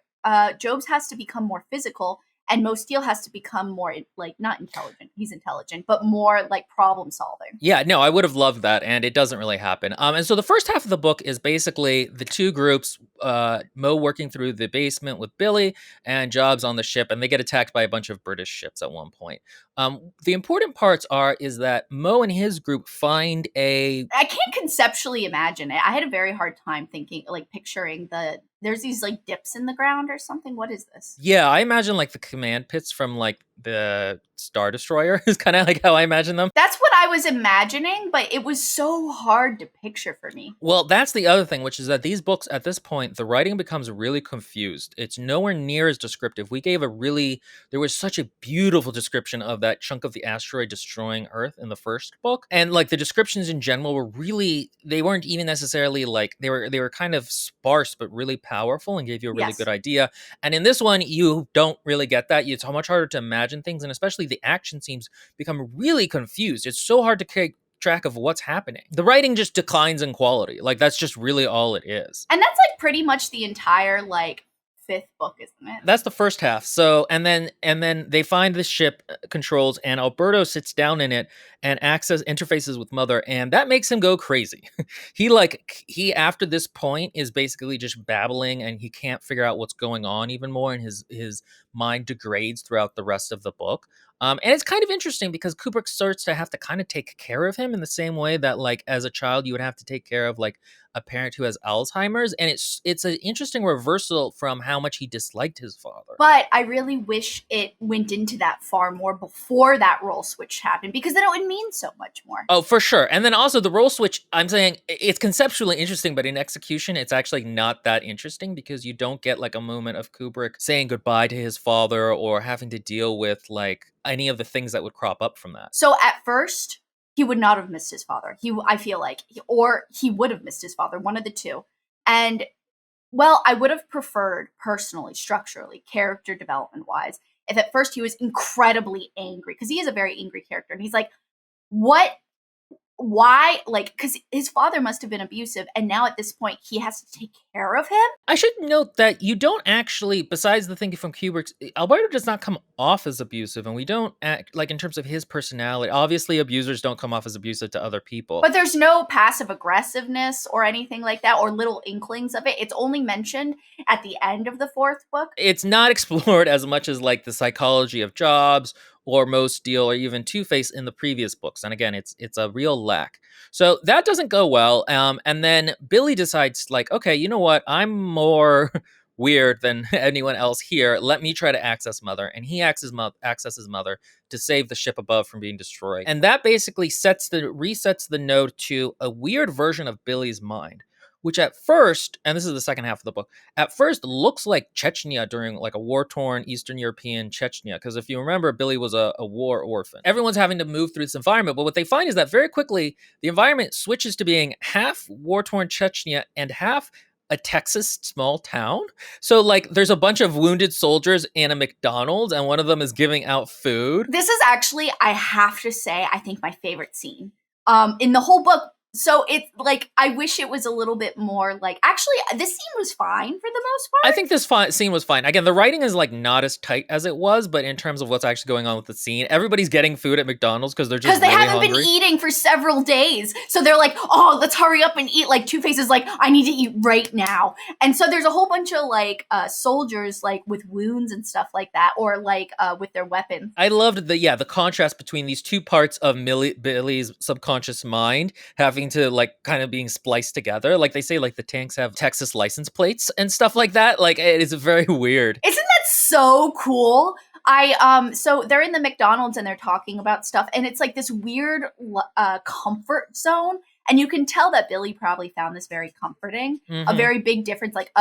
S1: Jobs has to become more physical and Mosteel has to become more, like, not intelligent, he's intelligent, but more like problem solving.
S2: Yeah, no, I would have loved that, and it doesn't really happen. And so the first half of the book is basically the two groups, Mo working through the basement with Billy and Jobs on the ship, and they get attacked by a bunch of British ships at one point. The important parts is that Mo and his group find
S1: I can't conceptually imagine it. I had a very hard time thinking, like, picturing there's these like dips in the ground or something. What is this?
S2: Yeah, I imagine like the command pits from like the Star Destroyer is kind of like how I imagine them.
S1: That's what I was imagining, but it was so hard to picture for me.
S2: Well, that's the other thing, which is that these books, at this point, the writing becomes really confused. It's nowhere near as descriptive. There was such a beautiful description of that chunk of the asteroid destroying Earth in the first book. And like the descriptions in general they weren't even necessarily like, they were kind of sparse, but really powerful and gave you a really good idea. And in this one, you don't really get that. It's much harder to imagine things. And especially the action scenes become really confused. It's so hard to keep track of what's happening. The writing just declines in quality. Like, that's just really all it is.
S1: And that's like pretty much the entire like fifth book, isn't it?
S2: That's the first half. So and then they find the ship controls, and Alberto sits down in it and interfaces with Mother, and that makes him go crazy. he after this point is basically just babbling, and he can't figure out what's going on even more, and his mind degrades throughout the rest of the book. And it's kind of interesting because Kubrick starts to have to kind of take care of him in the same way that, like, as a child, you would have to take care of like a parent who has Alzheimer's. And it's an interesting reversal from how much he disliked his father.
S1: But I really wish it went into that far more before that role switch happened, because then it would mean so much more.
S2: Oh, for sure. And then also the role switch, I'm saying it's conceptually interesting, but in execution, it's actually not that interesting, because you don't get like a moment of Kubrick saying goodbye to his father or having to deal with like any of the things that would crop up from that.
S1: So at first, he would not have missed his father. I feel like, or he would have missed his father, one of the two. And well, I would have preferred personally, structurally, character development wise, if at first he was incredibly angry, because he is a very angry character. And he's like, why? Like, because his father must have been abusive. And now at this point, he has to take care of him.
S2: I should note that you don't actually, besides the thing from Kubrick, Alberto does not come off as abusive. And we don't act like, in terms of his personality, obviously abusers don't come off as abusive to other people.
S1: But there's no passive aggressiveness or anything like that, or little inklings of it. It's only mentioned at the end of the fourth book.
S2: It's not explored as much as like the psychology of Jobs or Mosteel or even Two-Face in the previous books. And again, it's a real lack. So that doesn't go well. And then Billy decides, like, okay, you know what? I'm more weird than anyone else here. Let me try to access Mother. And he accesses Mother to save the ship above from being destroyed. And that basically resets the node to a weird version of Billy's mind, which at first, and this is the second half of the book, at first looks like Chechnya during like a war-torn Eastern European Chechnya. Because if you remember, Billy was a war orphan. Everyone's having to move through this environment, but what they find is that very quickly, the environment switches to being half war-torn Chechnya and half a Texas small town. So like there's a bunch of wounded soldiers in a McDonald's, and one of them is giving out food.
S1: This is actually, I have to say, I think my favorite scene in the whole book. So it's like, I wish it was a little bit more like, actually, this scene was fine for the most part.
S2: I think this scene was fine. Again, the writing is like not as tight as it was, but in terms of what's actually going on with the scene, everybody's getting food at McDonald's because they're just
S1: Because they
S2: really
S1: haven't
S2: hungry.
S1: been eating for several days. So they're like, oh, let's hurry up and eat. Like, Two-Face is like, I need to eat right now. And so there's a whole bunch of like soldiers like with wounds and stuff like that, or like with their weapons.
S2: I loved the contrast between these two parts of Billy's subconscious mind having to like kind of being spliced together. Like they say, like the tanks have Texas license plates and stuff like that. Like it is very weird.
S1: Isn't that so cool? So they're in the McDonald's and they're talking about stuff, and it's like this weird comfort zone, and you can tell that Billy probably found this very comforting.
S2: Mm-hmm.
S1: A very big difference, like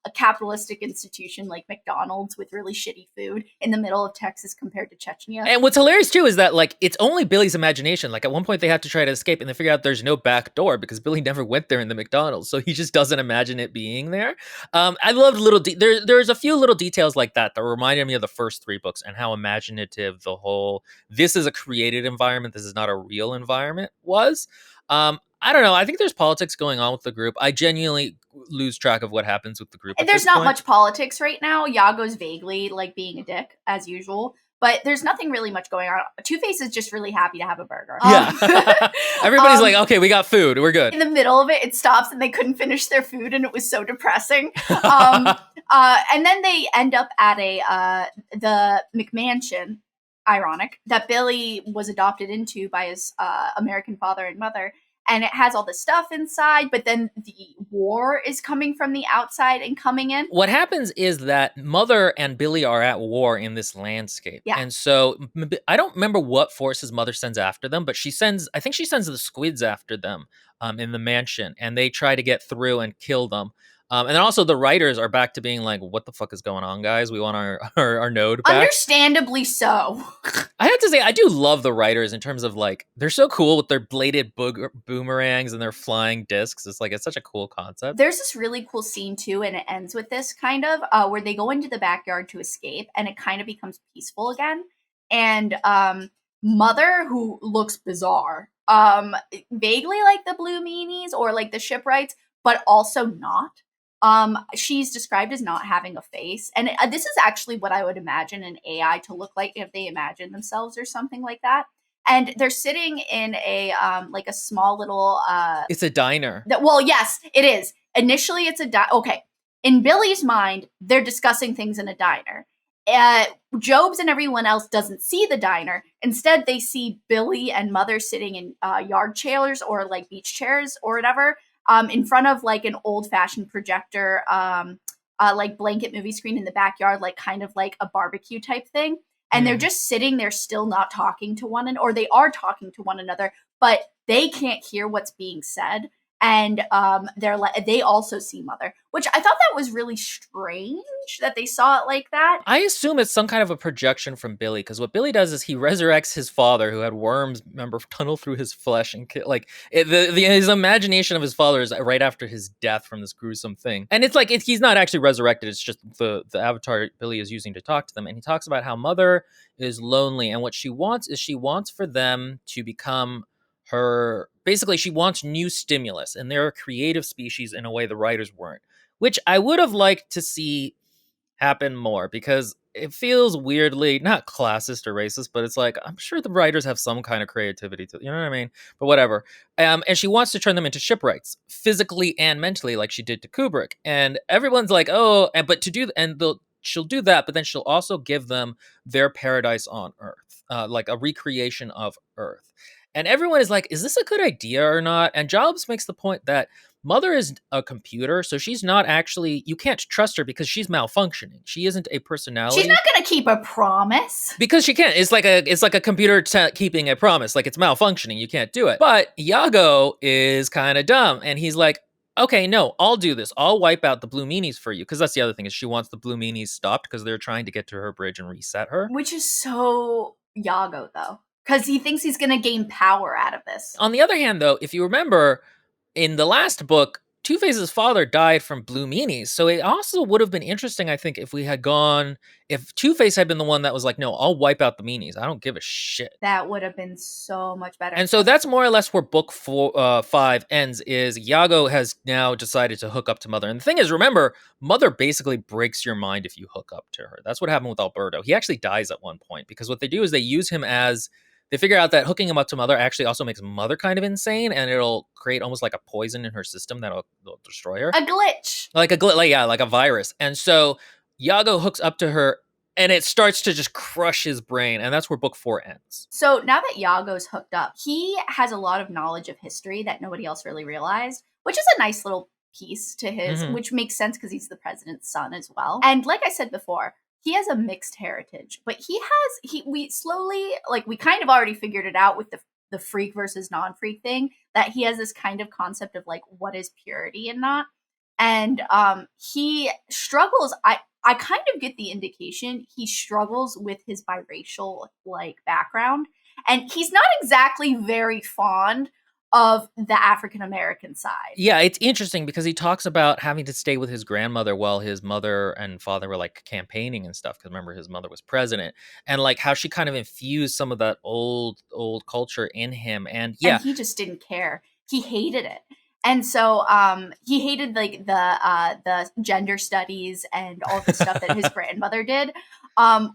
S1: a capitalistic institution like McDonald's with really shitty food in the middle of Texas compared to Chechnya.
S2: And what's hilarious too is that like it's only Billy's imagination. Like at one point they have to try to escape and they figure out there's no back door because Billy never went there in the McDonald's, so he just doesn't imagine it being there. I loved little there's a few little details like that that reminded me of the first three books and how imaginative the whole this is a created environment, this is not a real environment was. I don't know. I think there's politics going on with the group. I genuinely lose track of what happens with the group.
S1: And there's not much politics right now. Yago's vaguely like being a dick as usual, but there's nothing really much going on. Two-Face is just really happy to have a burger.
S2: Yeah. Everybody's like, okay, we got food. We're good.
S1: In the middle of it, it stops and they couldn't finish their food and it was so depressing. And then they end up at the McMansion, ironic, that Billy was adopted into by his American father and mother. And it has all the stuff inside, but then the war is coming from the outside and coming in.
S2: What happens is that Mother and Billy are at war in this landscape.
S1: Yeah.
S2: And so I don't remember what forces Mother sends after them, but I think she sends the squids after them in the mansion, and they try to get through and kill them. And then also the writers are back to being like, what the fuck is going on, guys? We want our node back.
S1: Understandably so.
S2: I have to say, I do love the writers in terms of like, they're so cool with their bladed boomerangs and their flying discs. It's such a cool concept.
S1: There's this really cool scene too, and it ends with this kind of, where they go into the backyard to escape and it kind of becomes peaceful again. And Mother, who looks bizarre, vaguely like the Blue Meanies or like the Shipwrights, but also not. She's described as not having a face. And this is actually what I would imagine an AI to look like if they imagine themselves or something like that. And they're sitting in a like a small little
S2: it's a diner.
S1: Well, yes, it is. Initially it's okay. In Billy's mind, they're discussing things in a diner. Job's and everyone else doesn't see the diner. Instead, they see Billy and Mother sitting in yard chairs or like beach chairs or whatever. In front of like an old-fashioned projector, like blanket movie screen in the backyard, like kind of like a barbecue type thing. And they're just sitting there still not talking to one another, or they are talking to one another, but they can't hear what's being said. And they also see Mother, which I thought that was really strange that they saw it like that.
S2: I assume it's some kind of a projection from Billy, because what Billy does is he resurrects his father, who had worms, tunnel through his flesh and his imagination of his father is right after his death from this gruesome thing. And it's like he's not actually resurrected; it's just the avatar Billy is using to talk to them. And he talks about how Mother is lonely, and what she wants for them to become basically she wants new stimulus, and they're a creative species in a way the writers weren't, which I would have liked to see happen more, because it feels weirdly not classist or racist, but it's like, I'm sure the writers have some kind of creativity to, you know what I mean? But whatever. And she wants to turn them into shipwrights, physically and mentally, like she did to Kubrick. And everyone's like, oh, she'll do that, but then she'll also give them their paradise on Earth, like a recreation of Earth. And everyone is like, is this a good idea or not? And Jobs makes the point that Mother is a computer, so she's not actually, you can't trust her because she's malfunctioning. She isn't a personality.
S1: She's not going to keep a promise.
S2: Because she can't. It's like a computer keeping a promise. Like, it's malfunctioning. You can't do it. But Yago is kind of dumb. And he's like, okay, no, I'll do this. I'll wipe out the Blue Meanies for you. Because that's the other thing, is she wants the Blue Meanies stopped because they're trying to get to her bridge and reset her.
S1: Which is so Yago, though. Because he thinks he's going to gain power out of this.
S2: On the other hand, though, if you remember, in the last book, Two-Face's father died from blue meanies, so it also would have been interesting, I think, if Two-Face had been the one that was like, no, I'll wipe out the meanies. I don't give a shit.
S1: That would have been so much better.
S2: And so that's more or less where book 5 ends, is Yago has now decided to hook up to Mother. And the thing is, remember, Mother basically breaks your mind if you hook up to her. That's what happened with Alberto. He actually dies at one point because what they do is they use him as, they figure out that hooking him up to Mother actually also makes Mother kind of insane, and it'll create almost like a poison in her system that'll destroy her.
S1: A glitch.
S2: Like a virus. And so Yago hooks up to her, and it starts to just crush his brain, and that's where book 4 ends.
S1: So now that Yago's hooked up, he has a lot of knowledge of history that nobody else really realized, which is a nice little piece to his, which makes sense because he's the president's son as well. And like I said before, he has a mixed heritage, but we slowly, like, we kind of already figured it out with the freak versus non-freak thing, that he has this kind of concept of like what is purity and not. And he struggles. I kind of get the indication he struggles with his biracial like background, and he's not exactly very fond of the African American side.
S2: Yeah, it's interesting because he talks about having to stay with his grandmother while his mother and father were like campaigning and stuff. Because remember, his mother was president, and like how she kind of infused some of that old culture in him. And yeah,
S1: and he just didn't care. He hated it. And so he hated like the gender studies and all the stuff that his grandmother did,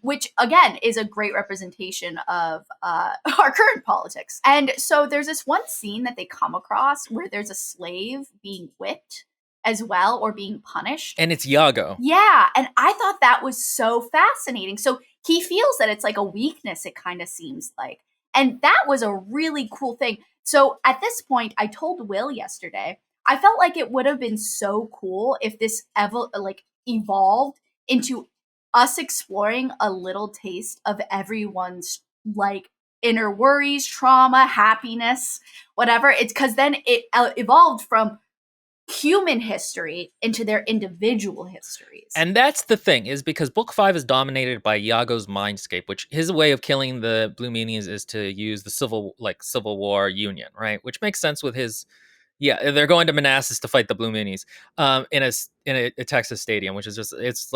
S1: which again is a great representation of our current politics. And so there's this one scene that they come across where there's a slave being whipped as well, or being punished.
S2: And it's Yago.
S1: Yeah, and I thought that was so fascinating. So he feels that it's like a weakness, it kind of seems like. And that was a really cool thing. So at this point, I told Will yesterday, I felt like it would have been so cool if this evolved into us exploring a little taste of everyone's like inner worries, trauma, happiness, whatever. It's because then it evolved from human history into their individual histories.
S2: And that's the thing, is because book 5 is dominated by Yago's mindscape, which his way of killing the blue meanies is to use the Civil War Union, right? Which makes sense with his. Yeah, they're going to Manassas to fight the Blue Meanies in a Texas stadium, which is just, it's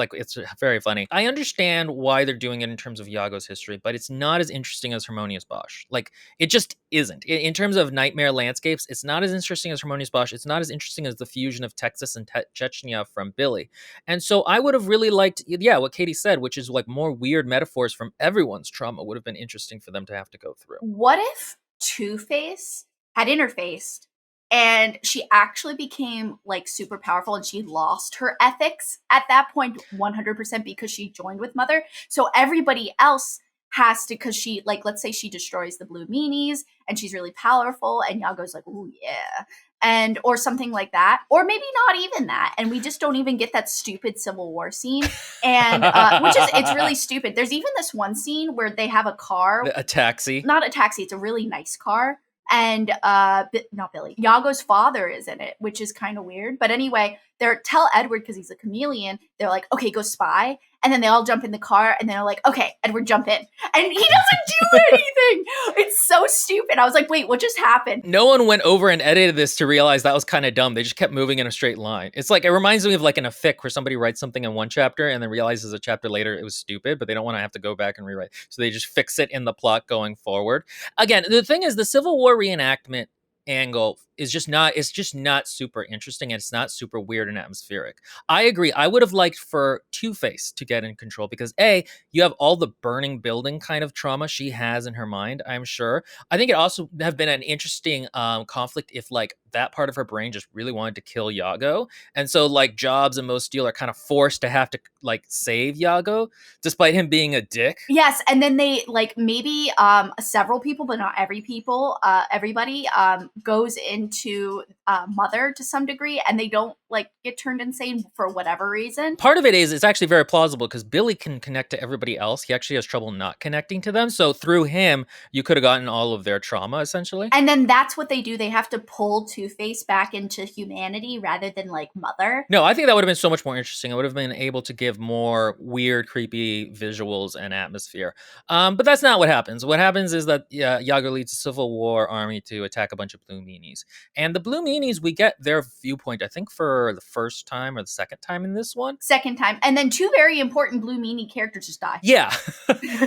S2: very funny. I understand why they're doing it in terms of Yago's history, but it's not as interesting as Harmonious Bosch. Like, it just isn't. In terms of nightmare landscapes, it's not as interesting as Harmonious Bosch. It's not as interesting as the fusion of Texas and Chechnya from Billy. And so I would have really liked, what Katie said, which is like more weird metaphors from everyone's trauma would have been interesting for them to have to go through.
S1: What if Two-Face had interfaced and she actually became like super powerful, and she lost her ethics at that point 100% because she joined with Mother? So everybody else has to, because she, like, let's say she destroys the blue meanies and she's really powerful, and Yago's like, oh yeah, and or something like that, or maybe not even that, and we just don't even get that stupid Civil War scene, and it's really stupid. There's even this one scene where they have a car,
S2: a taxi,
S1: not a taxi, it's a really nice car. And not Billy, Yago's father is in it, which is kind of weird. But anyway, tell Edward, because he's a chameleon, they're like, okay, go spy. And then they all jump in the car, and they're like, okay, Edward, jump in. And he doesn't do anything. It's so stupid. I was like, wait, what just happened?
S2: No one went over and edited this to realize that was kind of dumb. They just kept moving in a straight line. It's like, it reminds me of like in a fic where somebody writes something in one chapter and then realizes a chapter later it was stupid, but they don't want to have to go back and rewrite. So they just fix it in the plot going forward. Again, the thing is, the Civil War reenactment angle is just not super interesting, and it's not super weird and atmospheric. I agree. I would have liked for Two-Face to get in control, because you have all the burning building kind of trauma she has in her mind, I'm sure. I think it also have been an interesting conflict if like that part of her brain just really wanted to kill Yago, and so like Jobs and Mo Steel are kind of forced to have to like save Yago despite him being a dick.
S1: Yes, and then they like maybe several people, but not everybody goes into Mother to some degree, and they don't like get turned insane for whatever reason.
S2: Part of it is it's actually very plausible because Billy can connect to everybody else. He actually has trouble not connecting to them. So through him, you could have gotten all of their trauma, essentially.
S1: And then that's what they do. They have to pull Two-Face back into humanity rather than like Mother.
S2: No, I think that would have been so much more interesting. I would have been able to give more weird, creepy visuals and atmosphere. But that's not what happens. What happens is that Yago leads a Civil War army to attack a bunch of blue meanies. And the Blue Meanies, we get their viewpoint, I think, for the first time or the second time in this one.
S1: Second time. And then 2 very important Blue Meanie characters just die.
S2: Yeah.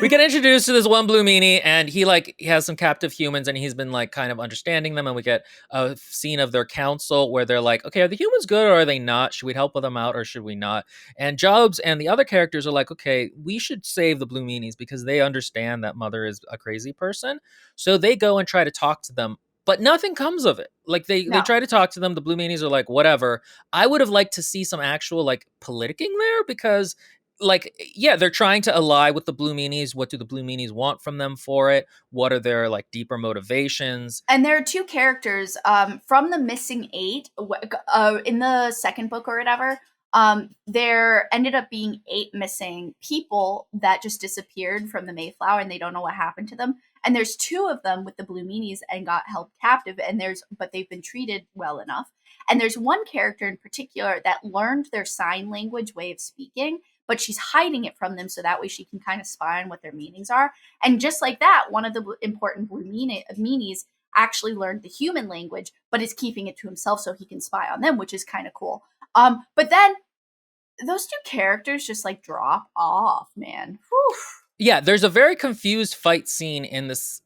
S2: We get introduced to this one Blue Meanie, and he has some captive humans, and he's been like kind of understanding them, and we get a scene of their council where they're like, okay, are the humans good or are they not? Should we help them out or should we not? And Jobs and the other characters are like, okay, we should save the Blue Meanies because they understand that Mother is a crazy person. So they go and try to talk to them, but nothing comes of it. Like they try to talk to them. The Blue Meanies are like, whatever. I would have liked to see some actual like politicking there, because like, yeah, they're trying to ally with the Blue Meanies. What do the Blue Meanies want from them for it? What are their like deeper motivations?
S1: And there are 2 characters from the missing 8 in the second book or whatever. There ended up being 8 missing people that just disappeared from the Mayflower, and they don't know what happened to them. And there's 2 of them with the Blue Meanies and got held captive, but they've been treated well enough. And there's one character in particular that learned their sign language way of speaking, but she's hiding it from them so that way she can kind of spy on what their meanings are. And just like that, one of the important Blue Meanies actually learned the human language, but is keeping it to himself so he can spy on them, which is kind of cool. But then those 2 characters just like drop off, man. Whew.
S2: Yeah, there's a very confused fight scene in this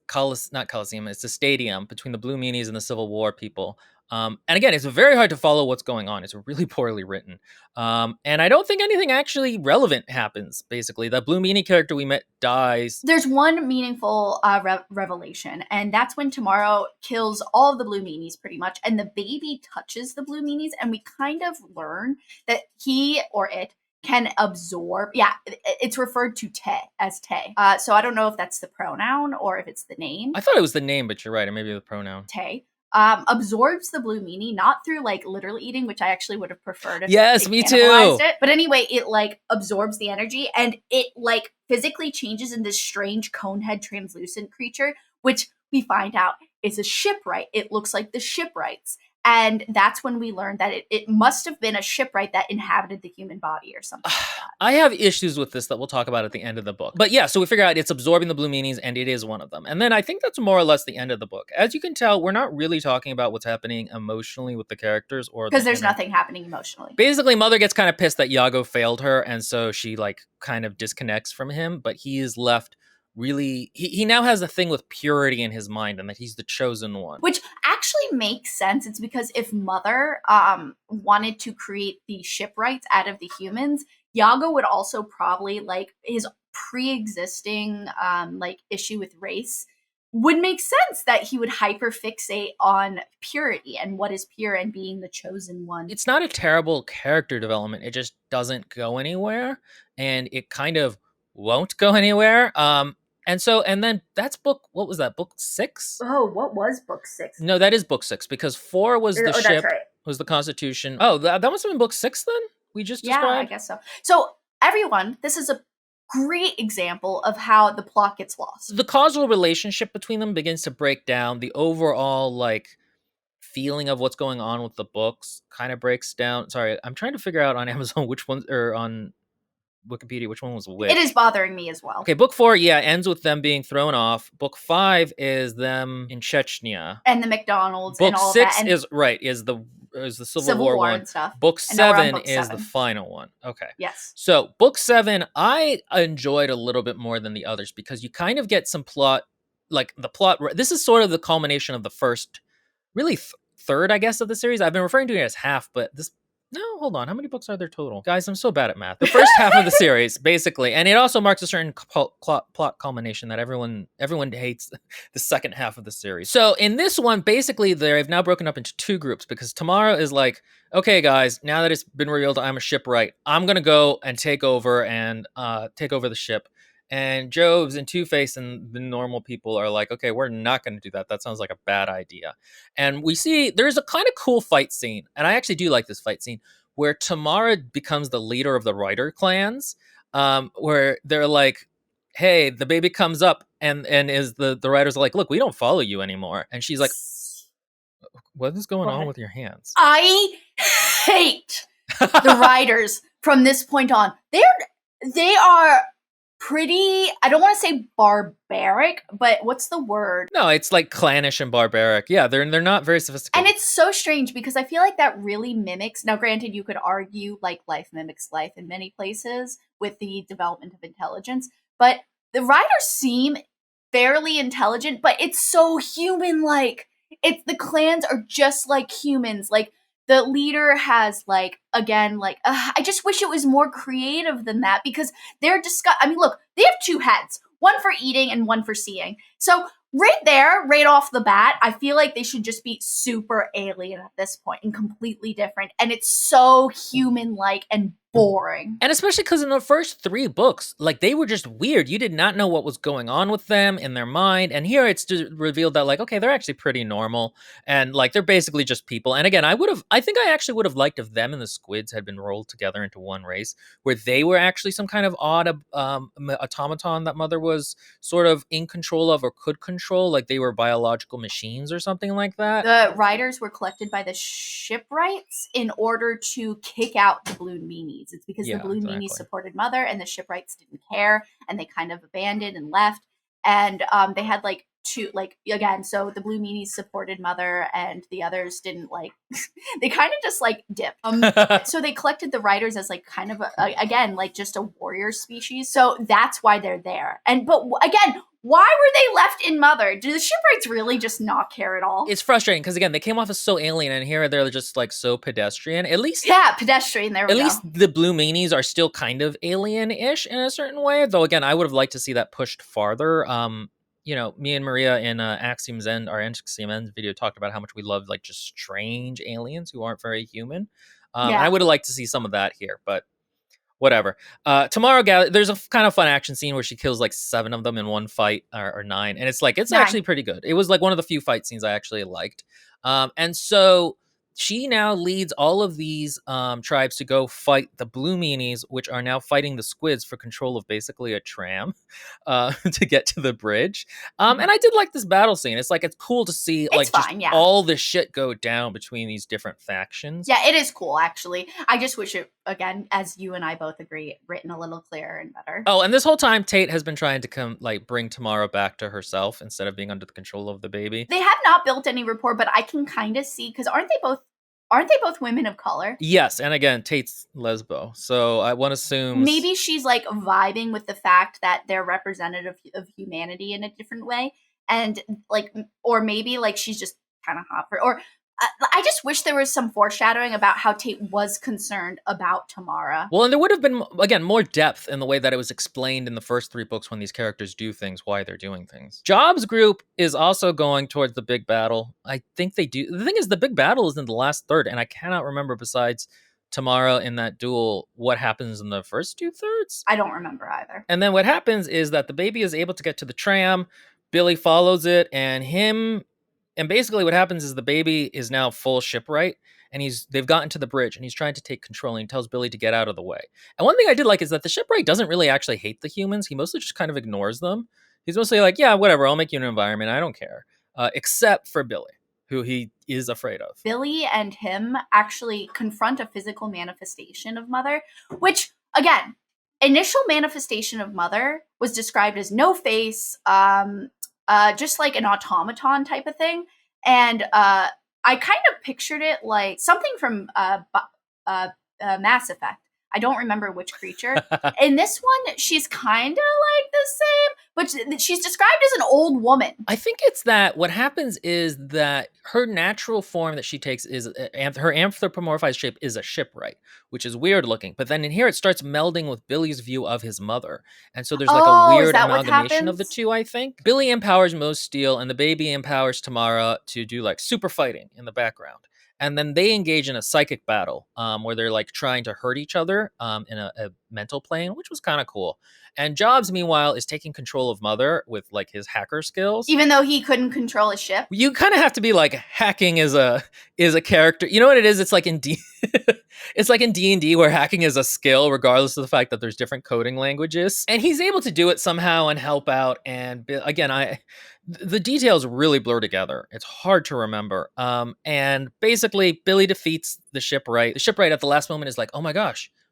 S2: not Coliseum, it's a stadium between the Blue Meanies and the Civil War people. And again, it's very hard to follow what's going on. It's really poorly written. And I don't think anything actually relevant happens, basically. The Blue Meanie character we met dies.
S1: There's one meaningful revelation, and that's when Tomorrow kills all of the Blue Meanies, pretty much, and the baby touches the Blue Meanies, and we kind of learn that he or it can absorb. Yeah, it's referred to as Tay. So I don't know if that's the pronoun or if it's the name.
S2: I thought it was the name, but you're right. It may be the pronoun.
S1: Tay. Absorbs the Blue Meanie, not through like literally eating, which I actually would have preferred if
S2: yes,
S1: it
S2: me
S1: cannibalized
S2: too.
S1: it. But anyway, it like absorbs the energy and it like physically changes in this strange conehead translucent creature, which we find out is a shipwright. It looks like the shipwrights. And that's when we learned that it must have been a shipwright that inhabited the human body or something like that.
S2: I have issues with this that we'll talk about at the end of the book. But yeah, so we figure out it's absorbing the Blue Meanies, and it is one of them. And then I think that's more or less the end of the book. As you can tell, we're not really talking about what's happening emotionally with the characters.
S1: Because there's nothing happening emotionally.
S2: Basically, Mother gets kind of pissed that Yago failed her, and so she like kind of disconnects from him, but he is left really he now has a thing with purity in his mind and that he's the chosen one,
S1: which actually makes sense. It's because if Mother wanted to create the shipwrights out of the humans, Yago would also probably like his pre-existing like issue with race would make sense that he would hyperfixate on purity and what is pure and being the chosen one.
S2: It's not a terrible character development, it just doesn't go anywhere, and it kind of won't go anywhere. And then that's what was that, book 6?
S1: Oh, what was book 6?
S2: No, that is book 6, because 4 was the ship,
S1: right.
S2: Was the Constitution. Oh, that must have been book 6 then? We just described?
S1: Yeah, I guess so. So, everyone, this is a great example of how the plot gets lost.
S2: The causal relationship between them begins to break down. The overall, like, feeling of what's going on with the books kind of breaks down. Sorry, I'm trying to figure out on Amazon which ones, or on Wikipedia, which one was which.
S1: It is bothering me as well.
S2: Okay, book 4, ends with them being thrown off. Book 5 is them in Chechnya.
S1: And the McDonald's
S2: book
S1: and all
S2: 6
S1: that.
S2: is the Civil War one.
S1: And stuff.
S2: Book 7 is the final one. Okay.
S1: Yes.
S2: So book 7, I enjoyed a little bit more than the others because you kind of get some plot, like the plot. This is sort of the culmination of the first, really third, I guess, of the series. I've been referring to it as half, but this. No, hold on. How many books are there total? Guys, I'm so bad at math. The first half of the series, basically. And it also marks a certain plot culmination that everyone hates the second half of the series. So in this one, basically, they've now broken up into 2 groups because Tomorrow is like, okay, guys, now that it's been revealed I'm a shipwright, I'm going to go and take over the ship. And Jobs and Two-Face and the normal people are like, okay, we're not going to do that. That sounds like a bad idea. And we see there's a kind of cool fight scene. And I actually do like this fight scene where Tamara becomes the leader of the Rider clans, where they're like, hey, the baby comes up and is the Riders are like, look, we don't follow you anymore. And she's like, what is going on with your hands?
S1: I hate the Riders from this point on. They are pretty, I don't want to say barbaric, but what's the word?
S2: No, it's like clannish and barbaric. Yeah, they're not very
S1: And
S2: sophisticated.
S1: it's so strange because I feel like that really mimics, now granted you could argue like life mimics life in many places with the development of intelligence, but the writers seem fairly intelligent, but it's so human like. It's the clans are just like humans. Like the leader has like again like I just wish it was more creative than that because they're I mean look, they have two heads, one for eating and one for seeing. So right there, right off the bat, I feel like they should just be super alien at this point and completely different. And it's so human like and boring.
S2: And especially because in the first 3 books, like, they were just weird. You did not know what was going on with them in their mind. And here it's just revealed that, like, okay, they're actually pretty normal. And, like, they're basically just people. And again, I think I actually would have liked if them and the squids had been rolled together into one race, where they were actually some kind of odd automaton that Mother was sort of in control of or could control. Like, they were biological machines or something like that.
S1: The riders were collected by the shipwrights in order to kick out the balloon meanies. It's because the balloon meanies supported Mother and the shipwrights didn't care and they kind of abandoned and left. And they had like two, like, again, so the blue meanies supported Mother and the others didn't like, they kind of just like dipped. So they collected the riders as like kind of, again, like just a warrior species. So that's why they're there. And, but again, why were they left in Mother? Do the shipwrights really just not care at all?
S2: It's frustrating because again, they came off as so alien, and here they're just like so pedestrian. At least,
S1: yeah, pedestrian. There we go.
S2: At least the blue meanies are still kind of alien-ish in a certain way. Though again, I would have liked to see that pushed farther. You know, me and Maria in Axiom's End, our Axiom End video, talked about how much we love like just strange aliens who aren't very human. And I would have liked to see some of that here, but whatever. Tomorrow, there's a kind of fun action scene where she kills like 7 of them in one fight, or 9, and it's like it's actually pretty good. It was like one of the few fight scenes I actually liked. And so she now leads all of these tribes to go fight the blue meanies, which are now fighting the squids for control of basically a tram to get to the bridge. And I did like this battle scene. It's like it's cool to see like
S1: fine,
S2: just all the shit go down between these different factions.
S1: Yeah, it is cool actually. I just wish it, again, as you and I both agree, written a little clearer and better.
S2: Oh, and this whole time Tate has been trying to come like bring Tamara back to herself instead of being under the control of the baby.
S1: They have not built any rapport, but I can kind of see, because aren't they both women of color?
S2: Yes, and again, Tate's lesbo, so I want to assume
S1: maybe she's like vibing with the fact that they're representative of humanity in a different way, and like, or maybe like she's just kind of hot for, or I just wish there was some foreshadowing about how Tate was concerned about Tamara.
S2: Well, and there would have been, again, more depth in the way that it was explained in the first 3 books when these characters do things, why they're doing things. Job's group is also going towards the big battle. I think they do. The thing is, the big battle is in the last third, and I cannot remember, besides Tamara in that duel, what happens in the first 2/3?
S1: I don't remember either.
S2: And then what happens is that the baby is able to get to the tram, Billy follows it, and basically what happens is the baby is now full shipwright, and they've gotten to the bridge, and he's trying to take control, and he tells Billy to get out of the way. And one thing I did like is that the shipwright doesn't really actually hate the humans. He mostly just kind of ignores them. He's mostly like, yeah, whatever, I'll make you an environment. I don't care. Except for Billy, who he is afraid of.
S1: Billy and him actually confront a physical manifestation of Mother, which, again, initial manifestation of Mother was described as no face, just like an automaton type of thing. And I kind of pictured it like something from Mass Effect. I don't remember which creature. In this one, she's kind of like the same, but she's described as an old woman.
S2: I think it's that what happens is that her natural form that she takes is her anthropomorphized shape is a shipwright, which is weird looking. But then in here, it starts melding with Billy's view of his mother. And so there's like a weird amalgamation of the two, I think. Billy empowers Mo's Steel, and the baby empowers Tamara to do like super fighting in the background. And then they engage in a psychic battle where they're like trying to hurt each other in a mental plane, which was kind of cool. And Jobs, meanwhile, is taking control of Mother with like his hacker skills.
S1: Even though he couldn't control his ship.
S2: You kind of have to be like, hacking is a character. You know what it is? It's like in it's like in D&D where hacking is a skill, regardless of the fact that there's different coding languages. And he's able to do it somehow and help out. And again, the details really blur together. It's hard to remember. And basically, Billy defeats the shipwright. The shipwright at the last moment is like, oh my gosh,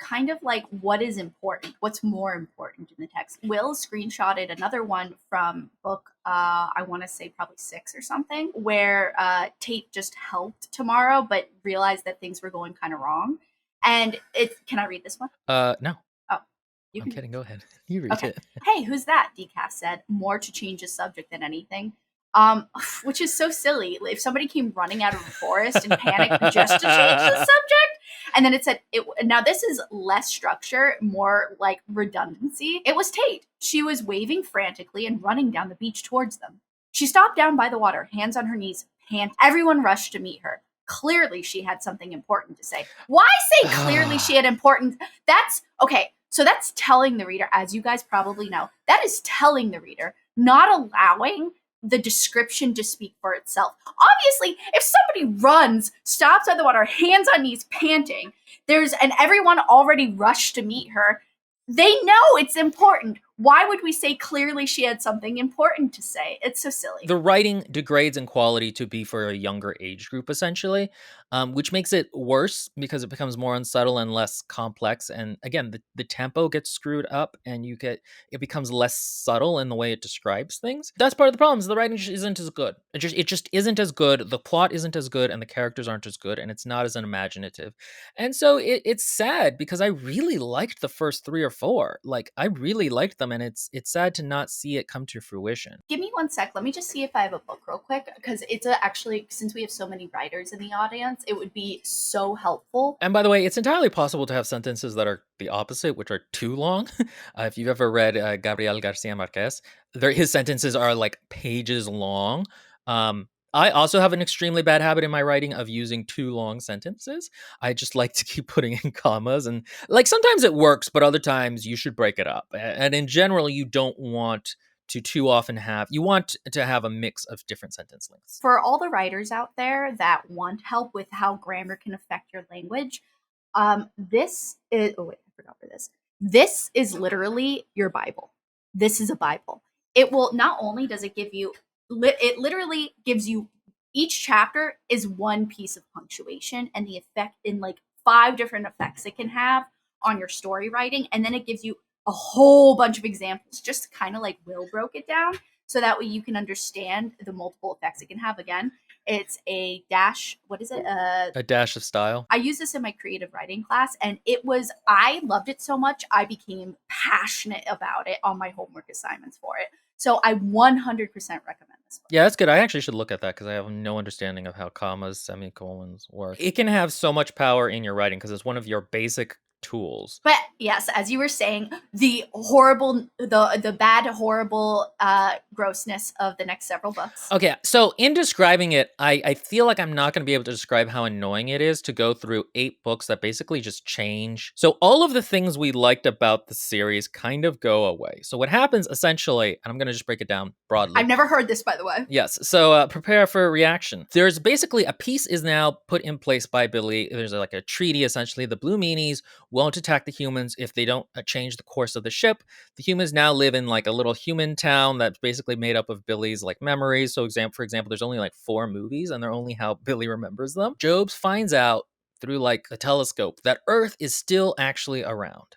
S1: kind of like what is important, what's more important in the text. Will screenshotted another one from book, I want to say probably 6 or something, where Tate just helped Tomorrow, but realized that things were going kind of wrong. And can I read this one?
S2: No.
S1: Oh,
S2: I'm kidding. Go ahead. You read it.
S1: Hey, who's that? Decaf said, more to change the subject than anything. Which is so silly. If somebody came running out of the forest in panic just to change the subject, and then it said, now this is less structure, more like redundancy. It was Tate. She was waving frantically and running down the beach towards them. She stopped down by the water, hands on her knees, pant. Everyone rushed to meet her. Clearly, she had something important to say. Why say clearly she had important? That's okay. So that's telling the reader, as you guys probably know, that is telling the reader, not allowing the description to speak for itself. Obviously, if somebody runs, stops by the water, hands on knees, panting, and everyone already rushed to meet her, they know it's important. Why would we say clearly she had something important to say? It's so silly.
S2: The writing degrades in quality to be for a younger age group, essentially, which makes it worse because it becomes more unsubtle and less complex. And again, the tempo gets screwed up, and it becomes less subtle in the way it describes things. That's part of the problem. Is the writing just isn't as good. It just isn't as good. The plot isn't as good, and the characters aren't as good, and it's not as imaginative. And so it's sad because I really liked the first 3 or 4. Like, I really liked them, and it's sad to not see it come to fruition.
S1: Give me 1 sec. Let me just see if I have a book real quick, because it's actually, since we have so many writers in the audience, it would be so helpful.
S2: And by the way, it's entirely possible to have sentences that are the opposite, which are too long. If you've ever read Gabriel Garcia Marquez, his sentences are like pages long. I also have an extremely bad habit in my writing of using too long sentences. I just like to keep putting in commas, and like sometimes it works, but other times you should break it up. And in general, you don't want to too often you want to have a mix of different sentence lengths.
S1: For all the writers out there that want help with how grammar can affect your language, this is, oh wait, I forgot for this. This is literally your Bible. This is a Bible. It will, not only does it give you, it literally gives you, each chapter is one piece of punctuation and the effect in like 5 different effects it can have on your story writing. And then it gives you a whole bunch of examples, just kind of like Will broke it down, so that way you can understand the multiple effects it can have. Again, it's a dash, what is it?
S2: A dash of style.
S1: I use this in my creative writing class, and I loved it so much, I became passionate about it on my homework assignments for it. So I 100% recommend this book.
S2: Yeah, that's good. I actually should look at that because I have no understanding of how commas, semicolons work. It can have so much power in your writing because it's one of your basic tools.
S1: But yes, as you were saying, the horrible, the bad, horrible grossness of the next several books.
S2: Okay, so in describing it, I feel like I'm not going to be able to describe how annoying it is to go through 8 books that basically just change. So all of the things we liked about the series kind of go away. So what happens essentially, and I'm going to just break it down broadly.
S1: I've never heard this, by the way.
S2: Yes, so prepare for a reaction. There's basically a peace is now put in place by Billy. There's like a treaty, essentially. The Blue Meanies won't attack the humans if they don't change the course of the ship. The humans now live in like a little human town that's basically made up of Billy's like memories. So for example, there's only like 4 movies and they're only how Billy remembers them. Jobs finds out through like a telescope that Earth is still actually around.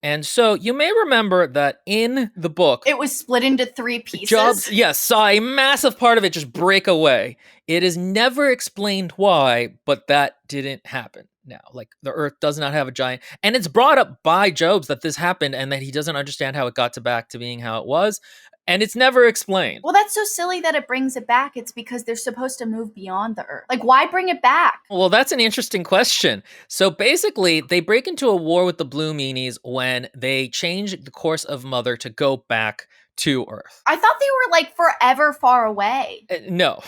S2: And so you may remember that in the book,
S1: it was split into 3 pieces.
S2: Jobs, yes, saw a massive part of it just break away. It is never explained why, but that didn't happen now. Like, the Earth does not have a giant, and it's brought up by Jobs that this happened and that he doesn't understand how it got back to being how it was. And it's never explained.
S1: Well, that's so silly that it brings it back. It's because they're supposed to move beyond the Earth. Like, why bring it back?
S2: Well, that's an interesting question. So basically, they break into a war with the Blue Meanies when they change the course of Mother to go back to Earth.
S1: I thought they were like forever far away.
S2: No.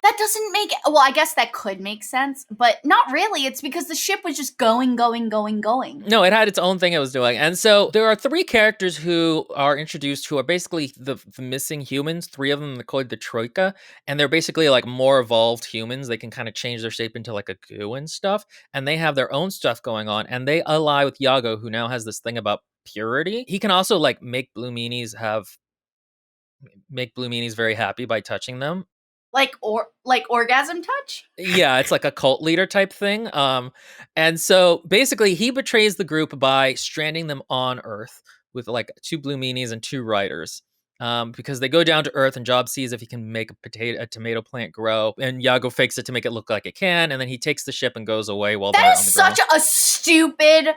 S1: That doesn't make, well, I guess that could make sense, but not really. It's because the ship was just going.
S2: No, it had its own thing it was doing. And so there are 3 characters who are introduced who are basically the missing humans. 3 of them are called the Troika, and they're basically like more evolved humans. They can kind of change their shape into like a goo and stuff, and they have their own stuff going on, and they ally with Yago, who now has this thing about purity. He can also like make Blue Meanies very happy by touching them.
S1: Like orgasm touch?
S2: Yeah, it's like a cult leader type thing. And so basically he betrays the group by stranding them on Earth with like 2 blue meanies and 2 riders. Because they go down to Earth and Job sees if he can make a tomato plant grow, and Yago fakes it to make it look like it can, and then he takes the ship and goes away while they're
S1: That
S2: on
S1: is
S2: the ground.
S1: such a stupid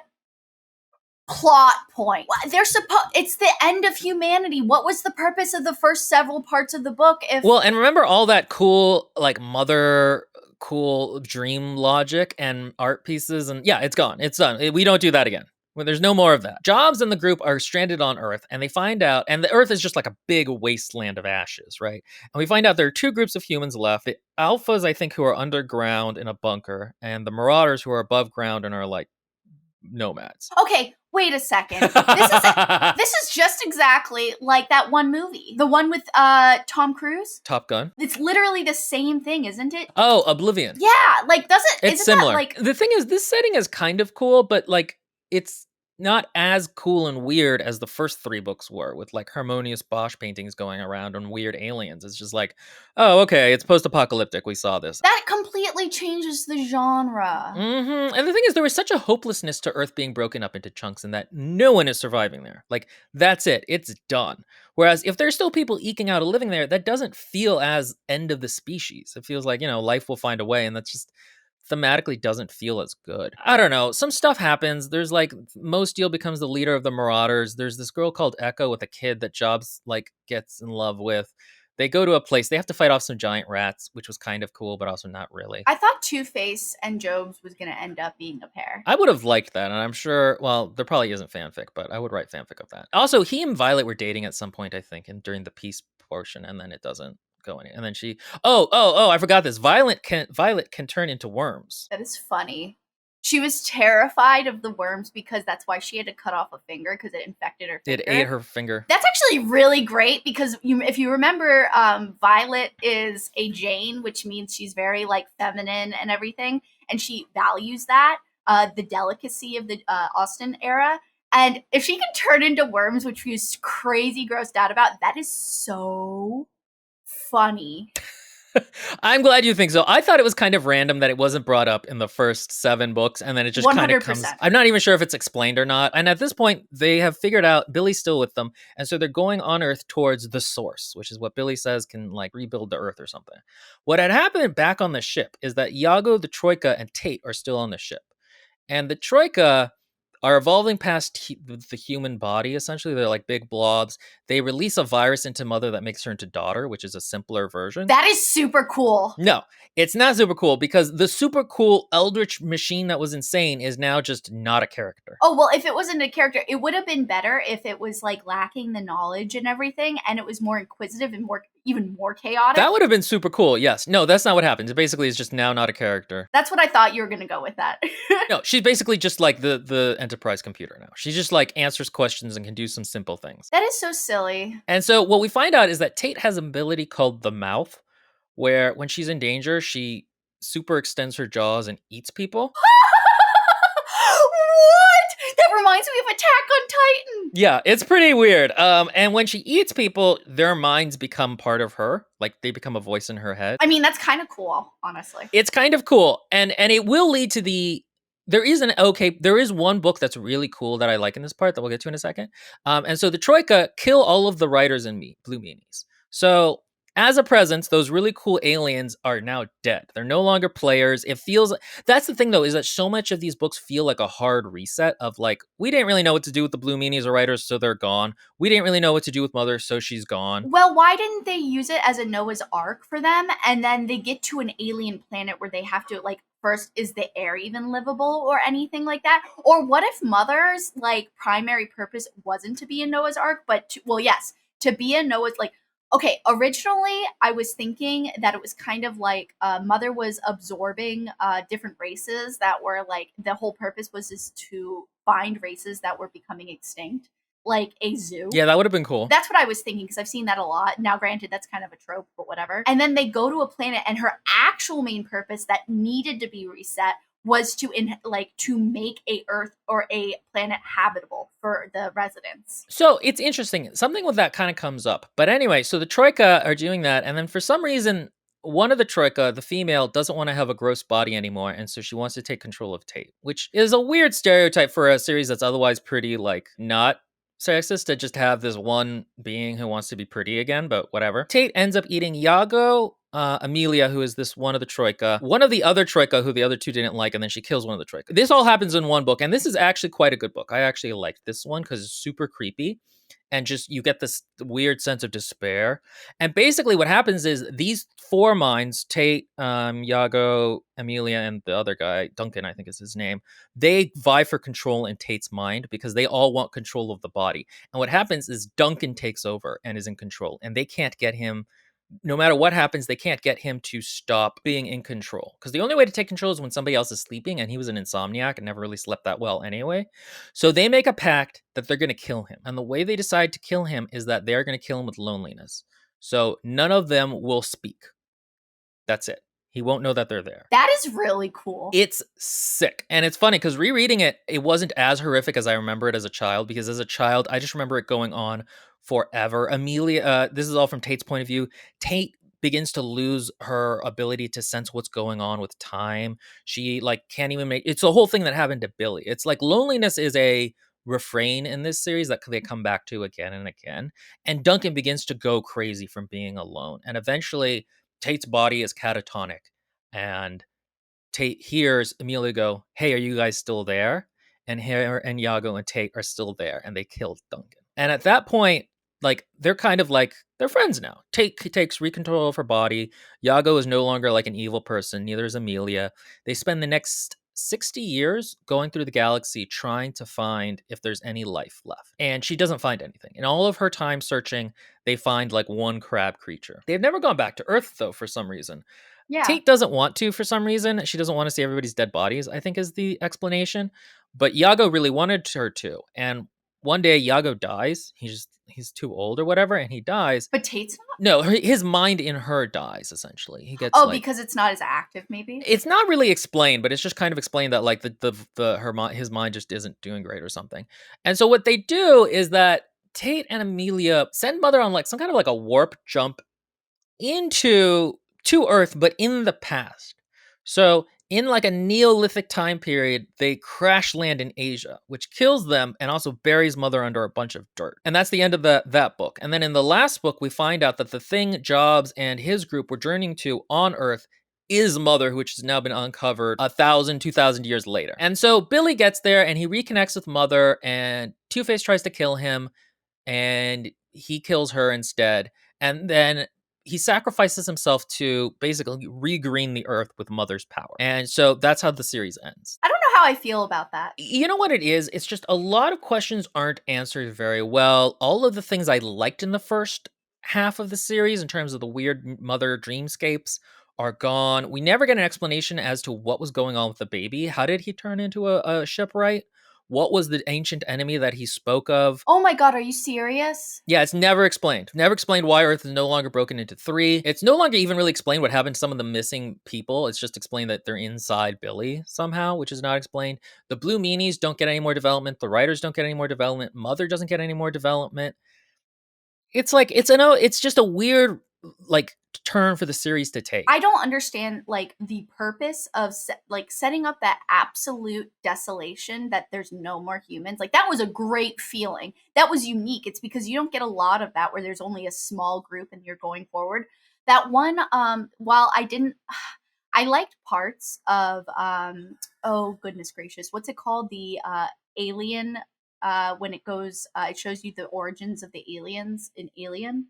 S1: plot point. It's the end of humanity. What was the purpose of the first several parts of the book if
S2: Well, and remember all that cool like mother cool dream logic and art pieces, and yeah, it's gone. It's done. We don't do that again. Well, there's no more of that. Jobs and the group are stranded on Earth, and they find out, and the Earth is just like a big wasteland of ashes, right? And we find out there are 2 groups of humans left. The alphas, I think, who are underground in a bunker, and the marauders who are above ground and are like nomads.
S1: Okay, wait a second. This is just exactly like that one movie. The one with Tom Cruise.
S2: Top Gun.
S1: It's literally the same thing, isn't it?
S2: Oh, Oblivion.
S1: Yeah, like
S2: It's
S1: isn't
S2: similar.
S1: That, like,
S2: the thing is, this setting is kind of cool, but like it's not as cool and weird as the first 3 books were, with like harmonious Bosch paintings going around and weird aliens. It's just like, oh, okay, it's post-apocalyptic. We saw this.
S1: That completely changes the genre.
S2: And the thing is, there was such a hopelessness to Earth being broken up into chunks and that no one is surviving there. Like, that's it. It's done. Whereas if there's still people eking out a living there, that doesn't feel as end of the species. It feels like, life will find a way, and that's just thematically doesn't feel as good. I don't know. Some stuff happens. There's like Mosteel becomes the leader of the Marauders. There's this girl called Echo with a kid that Jobs like gets in love with. They go to a place. They have to fight off some giant rats, which was kind of cool, but also not really.
S1: I thought Two-Face and Jobs was going to end up being a pair.
S2: I would have liked that, and I'm sure, well, there probably isn't fanfic, but I would write fanfic of that. Also, he and Violet were dating at some point, I think, and during the peace portion, and then it doesn't go any. And then she, I forgot this. Violet can turn into worms.
S1: That is funny. She was terrified of the worms because that's why she had to cut off a finger, because it infected her finger.
S2: It ate her finger.
S1: That's actually really great because if you remember, Violet is a Jane, which means she's very like feminine and everything, and she values that, the delicacy of the Austen era. And if she can turn into worms, which she was crazy grossed out about, that is so funny.
S2: I'm glad you think so. I thought it was kind of random that it wasn't brought up in the first 7 books, and then it just kind of comes. I'm not even sure if it's explained or not. And at this point, they have figured out Billy's still with them, and so they're going on Earth towards the Source, which is what Billy says can like rebuild the Earth or something. What had happened back on the ship is that Yago, the Troika, and Tate are still on the ship, and the Troika are evolving past the human body, essentially. They're like big blobs. They release a virus into Mother that makes her into Daughter, which is a simpler version.
S1: That is super cool.
S2: No, it's not super cool because the super cool Eldritch machine that was insane is now just not a character.
S1: Oh, well, if it wasn't a character, it would have been better if it was like lacking the knowledge and everything, and it was more inquisitive and even more chaotic.
S2: That would have been super cool, yes. No, that's not what happens. It basically is just now not a character.
S1: That's what I thought you were going to go with that.
S2: No, she's basically just like the Enterprise computer now. She just like answers questions and can do some simple things.
S1: That is so silly.
S2: And so what we find out is that Tate has an ability called the Mouth, where when she's in danger, she super extends her jaws and eats people.
S1: What? That reminds me of Attack on Titan.
S2: Yeah, it's pretty weird. And when she eats people, their minds become part of her. Like they become a voice in her head.
S1: I mean, that's kind of cool, honestly.
S2: It's kind of cool. And it will lead to there is one book that's really cool that I like in this part that we'll get to in a second. And so the Troika kill all of the writers and Blue Meanies. So as a presence, those really cool aliens are now dead. They're no longer players. It feels, that's the thing though, is that so much of these books feel like a hard reset of like, we didn't really know what to do with the Blue Meanies or writers, so they're gone. We didn't really know what to do with Mother, so she's gone.
S1: Well, why didn't they use it as a Noah's Ark for them? And then they get to an alien planet where they have to like, first, is the air even livable or anything like that? Or what if Mother's like primary purpose wasn't to be a Noah's Ark, but to be a Noah's like, okay, originally I was thinking that it was kind of like Mother was absorbing different races that were like, the whole purpose was just to find races that were becoming extinct, like a zoo.
S2: Yeah, that would have been cool.
S1: That's what I was thinking, because I've seen that a lot. Now, granted, that's kind of a trope, but whatever. And then they go to a planet, and her actual main purpose that needed to be reset was to make a Earth or a planet habitable for the residents.
S2: So it's interesting. Something with that kind of comes up. But anyway, so the Troika are doing that, and then for some reason, one of the Troika, the female, doesn't want to have a gross body anymore, and so she wants to take control of Tate, which is a weird stereotype for a series that's otherwise pretty, like, not sexist, to just have this one being who wants to be pretty again, but whatever. Tate ends up eating Yago, Amelia, who is this one of the Troika, one of the other Troika who the other two didn't like, and then she kills one of the Troika. This all happens in one book, and this is actually quite a good book. I actually liked this one because it's super creepy, and just you get this weird sense of despair. And basically what happens is these four minds, Tate, Yago, Amelia, and the other guy, Duncan, I think is his name, they vie for control in Tate's mind because they all want control of the body. And what happens is Duncan takes over and is in control, and they can't get him, no matter what happens, they can't get him to stop being in control. Because the only way to take control is when somebody else is sleeping, and he was an insomniac and never really slept that well anyway. So they make a pact that they're going to kill him. And the way they decide to kill him is that they're going to kill him with loneliness. So none of them will speak. That's it. He won't know that they're there.
S1: That is really cool.
S2: It's sick. And it's funny because rereading it, it wasn't as horrific as I remember it as a child, because as a child, I just remember it going on forever. Amelia, this is all from Tate's point of view. Tate begins to lose her ability to sense what's going on with time. She like can't even make, it's a whole thing that happened to Billy. It's like loneliness is a refrain in this series that they come back to again and again. And Duncan begins to go crazy from being alone. And eventually Tate's body is catatonic, and Tate hears Amelia go, "Hey, are you guys still there?" And her and Yago and Tate are still there, and they killed Duncan. And at that point, like they're kind of like they're friends now. Tate takes control of her body. Yago is no longer like an evil person. Neither is Amelia. They spend the next 60 years going through the galaxy trying to find if there's any life left. And she doesn't find anything. In all of her time searching, they find like one crab creature. They've never gone back to Earth, though, for some reason.
S1: Yeah.
S2: Tate doesn't want to for some reason. She doesn't want to see everybody's dead bodies, I think is the explanation. But Yago really wanted her to. And one day Yago dies. He's too old or whatever, and he dies.
S1: But Tate's not?
S2: No, his mind in her dies, essentially. He gets
S1: because it's not as active, maybe?
S2: It's not really explained, but it's just kind of explained that like his mind just isn't doing great or something. And so what they do is that Tate and Amelia send Mother on like some kind of like a warp jump to Earth, but in the past. So in like a Neolithic time period, they crash land in Asia, which kills them and also buries Mother under a bunch of dirt. And that's the end of that book. And then in the last book, we find out that the thing Jobs and his group were journeying to on Earth is Mother, which has now been uncovered 1,000, 2,000 years later. And so Billy gets there and he reconnects with Mother, and Two-Face tries to kill him, and he kills her instead. And then he sacrifices himself to basically regreen the Earth with Mother's power. And so that's how the series ends.
S1: I don't know how I feel about that.
S2: You know what it is? It's just a lot of questions aren't answered very well. All of the things I liked in the first half of the series in terms of the weird Mother dreamscapes are gone. We never get an explanation as to what was going on with the baby. How did he turn into a shipwright? What was the ancient enemy that he spoke of?
S1: Oh my god, are you serious?
S2: Yeah, it's never explained. Never explained why Earth is no longer broken into three. It's no longer even really explained what happened to some of the missing people. It's just explained that they're inside Billy somehow, which is not explained. The Blue Meanies don't get any more development. The writers don't get any more development. Mother doesn't get any more development. It's like, it's just a weird, like, turn for the series to take.
S1: I don't understand like the purpose of setting up that absolute desolation that there's no more humans. Like that was a great feeling. That was unique. It's because you don't get a lot of that where there's only a small group and you're going forward. That one, while I liked parts of oh goodness gracious, what's it called? The Alien, when it goes, it shows you the origins of the aliens in Alien.